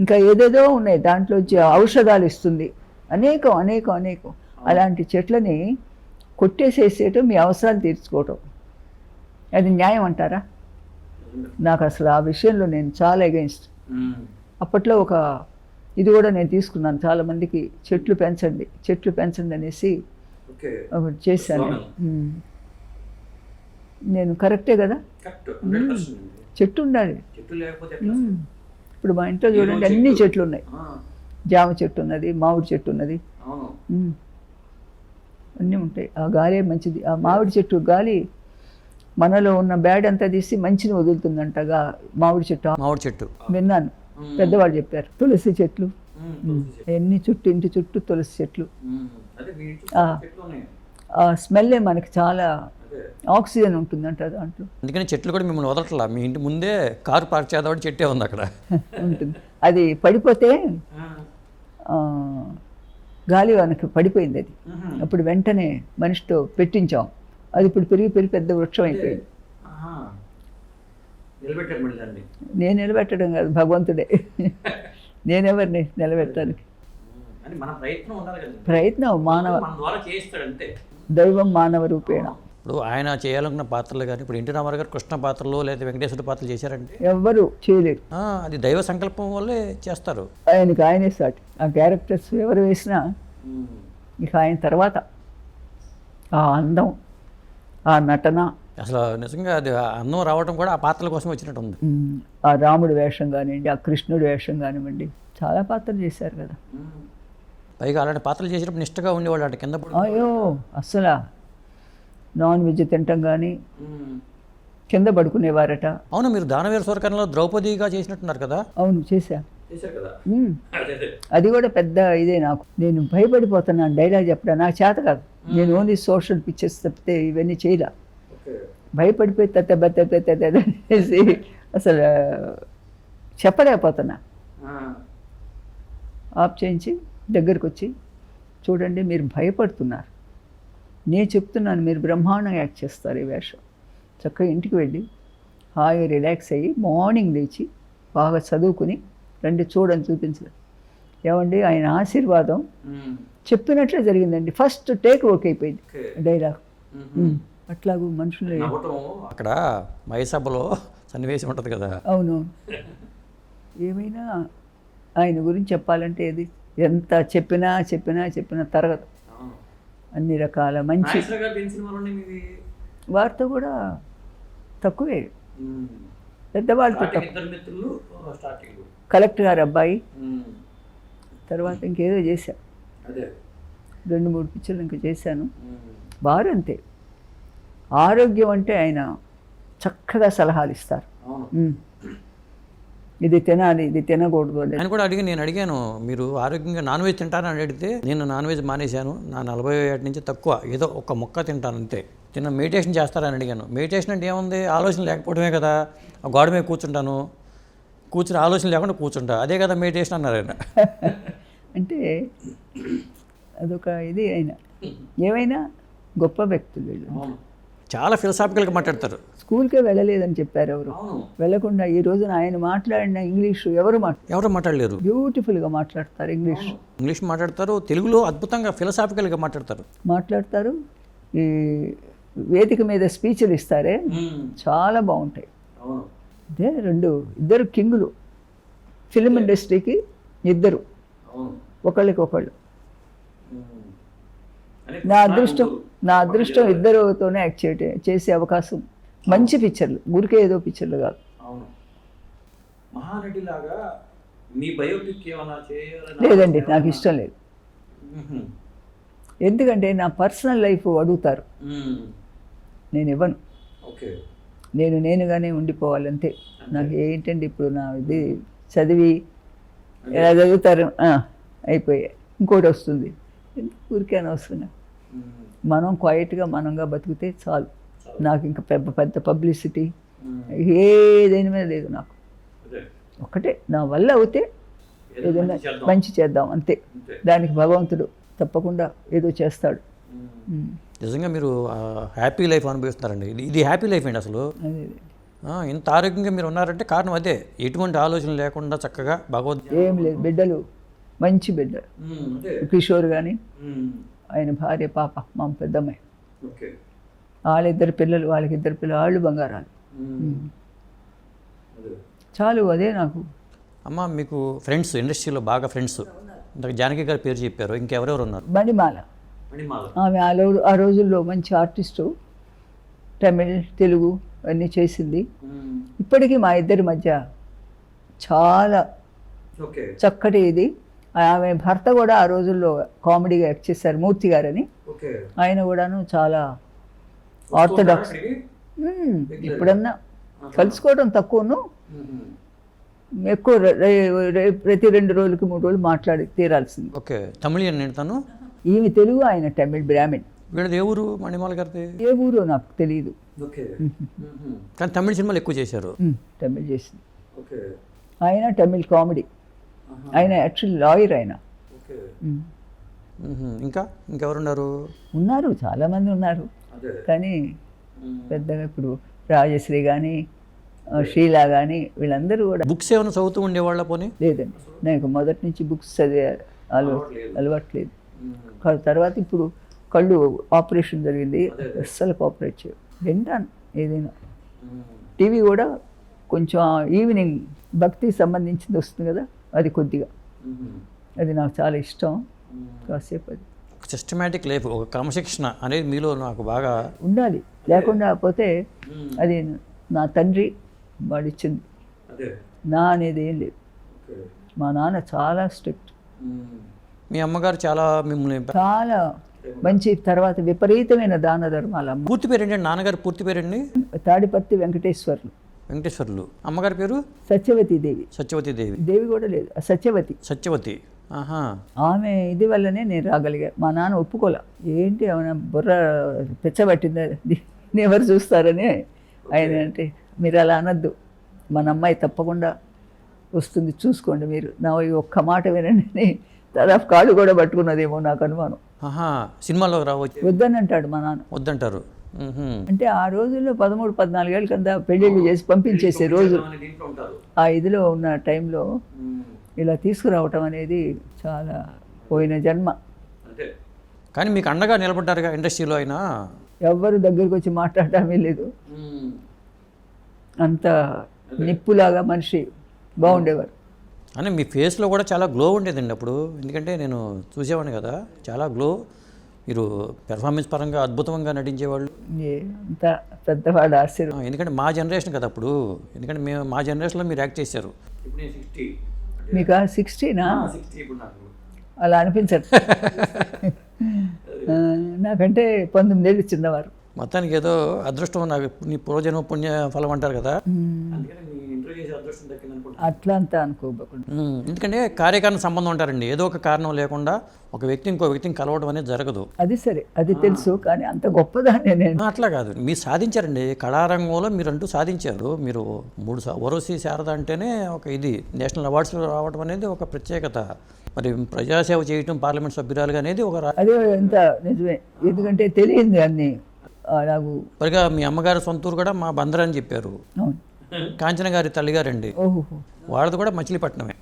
ఇంకా ఏదేదో ఉన్నాయి, దాంట్లోంచి ఔషధాలు ఇస్తుంది, అనేకం. అలాంటి చెట్లని కొట్టేసేసేయటం, మీ అవసరాలు తీర్చుకోవటం, అది న్యాయం అంటారా? నాకు అసలు ఆ విషయంలో నేను చాలా అగెయిన్స్ట్. అప్పట్లో ఒక ఇది కూడా నేను తీసుకున్నాను, చాలామందికి చెట్లు పెంచండి అనేసి ఒకటి చేశాను. నేను కరెక్టే కదా, చెట్టు ఉండాలి. ఇప్పుడు మా ఇంట్లో చూడండి అన్ని చెట్లు ఉన్నాయి. జామ చెట్టు ఉన్నది, మామిడి చెట్టు ఉన్నది, అన్నీ ఉంటాయి. ఆ గాలే మంచిది. ఆ మామిడి చెట్టు గాలి మనలో ఉన్న బ్యాడ్ అంతా తీసి మంచిని వదులుతుందంటగా. మామిడి చెట్టు విన్నాను, పెద్దవాళ్ళు చెప్పారు. తులసి చెట్లు, ఇంటి చుట్టూ తులసి చెట్లు. ఆ స్మెల్లే మనకి చాలా ఆక్సిజన్ ఉంటుందంట దాంట్లో. అందుకని చెట్లు కూడా మిమ్మల్ని వదలట్లా. మీ ఇంటి ముందే కారు పార్క్ చేద్దామని చెట్టే ఉంది అక్కడ, ఉంటుంది. అది పడిపోతే గాలి మనకి పడిపోయింది. అది అప్పుడు వెంటనే మనిషితో పెట్టించాం. అది ఇప్పుడు పెరిగి పెద్ద వృక్షం అయిపోయింది. నేను నిలబెట్టడం కాదు, భగవంతుడే. నేనెవరిని నిలబెట్టడానికి? ప్రయత్నం మానవ, దైవం మానవ రూపేణ. ఇప్పుడు ఆయన చేయాలనుకున్న పాత్రలు కానీ, ఇప్పుడు ఎన్టీ రామారావు గారు కృష్ణ పాత్రలు లేదా వెంకటేశ్వర పాత్రలు చేశారంటే ఎవ్వరు చేయలేరు. అది దైవ సంకల్పం వల్లే చేస్తారు. ఆయనే సాటి. ఆ క్యారెక్టర్స్ ఎవరు వేసినా ఇక ఆయన తర్వాత ఆ అందం, ఆ నటన, అసలు నిజంగా అది అందం రావడం కూడా ఆ పాత్రల కోసం వచ్చినట్టు ఉంది. ఆ రాముడి వేషం కానివ్వండి, ఆ కృష్ణుడి వేషం కానివ్వండి, చాలా పాత్రలు చేశారు కదా. పైగా అలాంటి పాత్రలు చేసినప్పుడు నిష్టగా ఉండేవాళ్ళు అంటే కింద. అయ్యో, అసలు నాన్ వెజ్ తింటాం కానీ కింద పడుకునేవారట. అవును, మీరు దానవీర సూరకర్ణలో ద్రౌపదిగా చేసినట్టున్నారు కదా? అవును, చేశా. అది కూడా పెద్ద ఇదే. నాకు నేను భయపడిపోతున్నాను డైలాగ్ చెప్పడం, నాకు చేత కాదు. నేను ఓన్లీ సోషల్ పిక్చర్స్ తప్పితే ఇవన్నీ చేయలే. భయపడిపోయి అనేసి అసలు చెప్పలేకపోతున్నా. ఆఫ్ చేయించి దగ్గరికి వచ్చి, చూడండి మీరు భయపడుతున్నారు, నేను చెప్తున్నాను మీరు బ్రహ్మాండంగా యాక్ట్ చేస్తారు ఈ వేషం. చక్కగా ఇంటికి వెళ్ళి హాయిగా రిలాక్స్ అయ్యి మార్నింగ్ లేచి బాగా చదువుకుని రండి చూడని చూపించలేదు. ఏమండి ఆయన ఆశీర్వాదం చెప్పినట్లే జరిగిందండి. ఫస్ట్ టేక్ ఓకే అయిపోయింది డైలాగ్. అట్లాగూ మనుషులు అక్కడ మయసభలో సన్నివేశం ఉంటుంది కదా. అవును, ఏమైనా ఆయన గురించి చెప్పాలంటే ఇది ఎంత చెప్పినా చెప్పినా చెప్పినా తరగదు. అన్ని రకాల మంచి వారితో కూడా తక్కువే, పెద్దవాళ్ళతో తక్కువ. కలెక్టర్ గారు అబ్బాయి, తర్వాత ఇంకేదో చేశా, 2-3 పిక్చర్లు ఇంకా చేశాను. వారు అంతే, ఆరోగ్యం అంటే ఆయన చక్కగా సలహాలు ఇస్తారు. ఇది తినాలి, ఇది తినకూడదు అని. ఆయన కూడా నేను అడిగాను మీరు ఆరోగ్యంగా నాన్ వెజ్ తింటారని అడిగితే, నేను నాన్ వెజ్ మానేశాను, నా 40 ఏటి నుంచి తక్కువ, ఏదో ఒక మొక్క తింటాను అంతే. మెడిటేషన్ చేస్తారని అడిగాను. మెడిటేషన్ అంటే ఏముంది, ఆలోచన లేకపోవడమే కదా. గోడ మీద కూర్చుంటాను, కూర్చుని ఆలోచన లేకుండా కూర్చుంటా, అదే కదా మెడిటేషన్ అన్నారు ఆయన. అంటే అదొక ఇది. అయినా ఏమైనా గొప్ప వ్యక్తులు వీళ్ళు, చాలా ఫిలసాఫికల్గా మాట్లాడతారు. స్కూల్కే వెళ్ళలేదని చెప్పారు ఎవరు, వెళ్ళకుండా ఈ రోజున ఆయన మాట్లాడిన ఇంగ్లీషు ఎవరు మాట్లాడలేరు. బ్యూటిఫుల్గా మాట్లాడతారు ఇంగ్లీష్ మాట్లాడతారు, తెలుగులో అద్భుతంగా ఫిలసాఫికల్గా మాట్లాడతారు. ఈ వేదిక మీద స్పీచ్లు ఇస్తారే చాలా బాగుంటాయి. అదే ఇద్దరు కింగులు ఫిలిం ఇండస్ట్రీకి, ఇద్దరు ఒకళ్ళకొకళ్ళు. నా అదృష్టం ఇద్దరుతోనే యాక్ట్ చేసే అవకాశం. మంచి పిక్చర్లు, ఊరికే ఏదో పిక్చర్లు కాదు. లేదండి, నాకు ఇష్టం లేదు. ఎందుకంటే నా పర్సనల్ లైఫ్ అడుగుతారు, నేను ఇవ్వను. నేనుగానే ఉండిపోవాలంతే. నాకు ఏంటండి ఇప్పుడు నా ఇది చదివి ఎలా చదువుతారు, అయిపోయాయి, ఇంకోటి వస్తుంది, ఊరికే అనవసరంగా. మనం క్వైట్గా మనంగా బతికితే చాలు. నాకు ఇంకా పెద్ద పబ్లిసిటీ ఏదైనా మీద లేదు. నాకు ఒకటే, నా వల్ల అవుతే ఏదైనా మంచి చేద్దాం అంతే. దానికి భగవంతుడు తప్పకుండా ఏదో చేస్తాడు. నిజంగా మీరు హ్యాపీ లైఫ్ అనుభవిస్తున్నారండి. ఇది హ్యాపీ లైఫ్ అండి అసలు. ఇంత ఆరోగ్యంగా మీరు ఉన్నారంటే కారణం అదే, ఎటువంటి ఆలోచన లేకుండా చక్కగా ఏం లేదు. బిడ్డలు మంచి బిడ్డలు, కిషోర్ కానీ ఆయన భార్య పాప మా పెద్దమ్మాయి, వాళ్ళిద్దరు పిల్లలు, వాళ్ళు బంగారాలు చాలు. అదే నాకు. అమ్మ మీకు ఫ్రెండ్స్, ఇండస్ట్రీలో బాగా ఫ్రెండ్స్, జానకి గారి పేరు చెప్పారు, ఇంకెవరెవరు ఉన్నారు? మణిమాల, ఆమె ఆ రోజుల్లో మంచి ఆర్టిస్టు, తమిళ్ తెలుగు అన్నీ చేసింది. ఇప్పటికీ మా ఇద్దరి మధ్య చాలా చక్కటి ఇది. ఆమె భర్త కూడా ఆ రోజుల్లో కామెడీగా యాక్ట్ చేశారు, మూర్తి గారని. ఆయన కూడాను చాలా ఆర్థోడాక్స్. ఎప్పుడన్నా కలుసుకోవడం తక్కువను, ఎక్కువ ప్రతి 2 రోజులకి 3 రోజులు మాట్లాడి తీరాల్సింది. ఓకే, తమిళియన్ నేను తను. ఈమె తెలుగు, ఆయన తమిళ్, బ్రాహ్మణ్. వీళ్ళది ఏ ఊరు? మణిమాల గారిది ఏ ఊరో నాకు తెలియదు, కానీ తమిళ సినిమాలు ఎక్కువ చేశారు. తమిళ్ చేసింది ఆయన, తమిళ్ కామెడీ. ఆయన యాక్చువల్లీ లాయర్ ఆయన. ఇంకెవరున్నారు? ఉన్నారు, చాలామంది ఉన్నారు, కానీ పెద్దగా ఇప్పుడు రాజశ్రీ కానీ షీలా కానీ వీళ్ళందరూ కూడా. బుక్స్ ఏమైనా చదువుతూ ఉండేవాళ్ళ? పోనీ లేదండి, నాకు మొదటి నుంచి బుక్స్ చదివే అలవాట్లేదు. తర్వాత ఇప్పుడు కళ్ళు ఆపరేషన్ జరిగింది, అస్సలు కోఆపరేట్ చేయవు. వింటాను ఏదైనా. టీవీ కూడా కొంచెం ఈవినింగ్ భక్తికి సంబంధించింది వస్తుంది కదా, అది కొద్దిగా, అది నాకు చాలా ఇష్టం. కాసేపు అది సిస్టమేటిక్ లైఫ్, ఒక క్రమశిక్షణ అనేది మీలో నాకు బాగా ఉండాలి. లేకుండా పోతే అది నా తండ్రి వాడిచ్చింది, నా అనేది ఏం లేదు. మా నాన్న చాలా స్ట్రిక్ట్, మీ అమ్మగారు చాలా మిమ్మల్ని చాలా మంచి. తర్వాత విపరీతమైన దాన ధర్మాలు. పూర్తి పేరేంటండి? నాన్నగారు పూర్తి పేరండి? తాడిపత్రి వెంకటేశ్వర్లు. అమ్మగారి పేరు? సత్యవతీదేవి. దేవి కూడా లేదు, సత్యవతి. ఆమె ఇది వల్లనే నేను రాగలిగా. మా నాన్న ఒప్పుకోలే. ఏంటి ఆమె బుర్ర పిచ్చబట్టింది, ఎవరు చూస్తారని ఆయన. అంటే మీరు అలా అనద్దు, మన అమ్మాయి తప్పకుండా వస్తుంది, చూసుకోండి మీరు. నా ఈ ఒక్క మాట వినండి అని దాదాపు కాళ్ళు కూడా పట్టుకున్నదేమో నాకు అనుమానం. ఆహా, సినిమాలో రావచ్చు వద్దని అంటాడు మా నాన్న. వద్దంటారు. మ్హూ. అంటే ఆ రోజుల్లో 13-14 ఏళ్ళ కింద పెళ్ళిళ్ళు చేసి పంపించేసే రోజు. ఆ ఇదిలో ఉన్న టైంలో ఇలా తీసుకురావటం అనేది చాలా పోయిన జన్మ. కానీ మీకు అండగా నిలబడ్డారుగా ఇండస్ట్రీలో అయినా. ఎవ్వరు దగ్గరికి వచ్చి మాట్లాడటమే లేదు. అంత నిప్పులాగా మనిషి బాగుండేవారు. అని మీ ఫేస్లో కూడా చాలా గ్లో ఉండేదండి అప్పుడు. ఎందుకంటే నేను చూసేవాడిని కదా, చాలా గ్లో. మీరు పెర్ఫార్మెన్స్ పరంగా అద్భుతంగా నటించేవాళ్ళు. అంత పెద్దవాడు ఆశీర్వాదం. ఎందుకంటే మా జనరేషన్ కదా అప్పుడు. ఎందుకంటే మేము మా జనరేషన్లో మీరు యాక్ట్ చేశారు. మీకు 60నా? అలా అనిపించదు. నాకంటే 19 ఏళ్ళు చిన్నవారు. మొత్తానికి ఏదో అదృష్టం, నాకు నీ పూర్వజన్మ పుణ్య ఫలం అంటారు కదా. అట్లా అంతా అనుకోబోకుండా. ఎందుకంటే కార్యకారణ సంబంధం ఉంటారండి. ఏదో ఒక కారణం లేకుండా ఒక వ్యక్తి ఇంకో వ్యక్తిని కలవడం అనేది జరగదు. అది సరే, అది తెలుసు. కానీ అంత గొప్పదాన్ని నేను. అట్లా కాదు, మీరు సాధించారండి. కళారంగంలో మీరంటూ సాధించారు. మీరు 3 ఊర్వశి శారద అంటేనే ఒక ఇది నేషనల్ అవార్డ్స్ రావడం అనేది ఒక ప్రత్యేకత. మరి ప్రజాసేవ చేయటం, పార్లమెంట్ సభ్యురాలుగా అనేది ఒక అదే ఎంత నిజమే. ఎందుకంటే తెలియంది అన్ని నాకు. పైగా మీ అమ్మగారు సొంతూరు కూడా మా బందర్ అని చెప్పారు. కాంచన గారి తల్లిగారండి. ఓహో, వాళ్ళది కూడా మచిలీపట్నమే.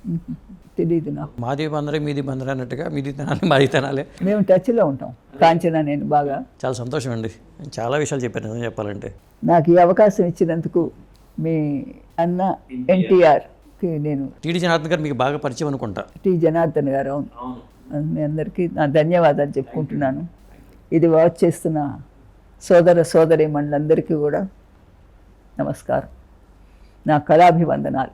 తెలియదు నాకు. మాది బందరే మీది బందరే అన్నట్టుగా మీది తినాలి మాది తినాలి. మేము టచ్లో ఉంటాం. కాంచన నేను బాగా. చాలా సంతోషం అండి. చాలా విషయాలు చెప్పారు నిజం చెప్పాలంటే. నాకు ఈ అవకాశం ఇచ్చినందుకు మీ అన్న ఎన్టీఆర్కి నేను. టీడీ జనార్దన్ గారు మీకు బాగా పరిచయం అనుకుంటా. టి జనార్దన్ గారు. అవును. మీ అందరికీ నా ధన్యవాదాలు చెప్పుకుంటున్నాను. ఇది వాచ్ చేస్తున్న సోదర సోదరీమణులందరికీ కూడా నమస్కారం, నా కళాభివందనాలు.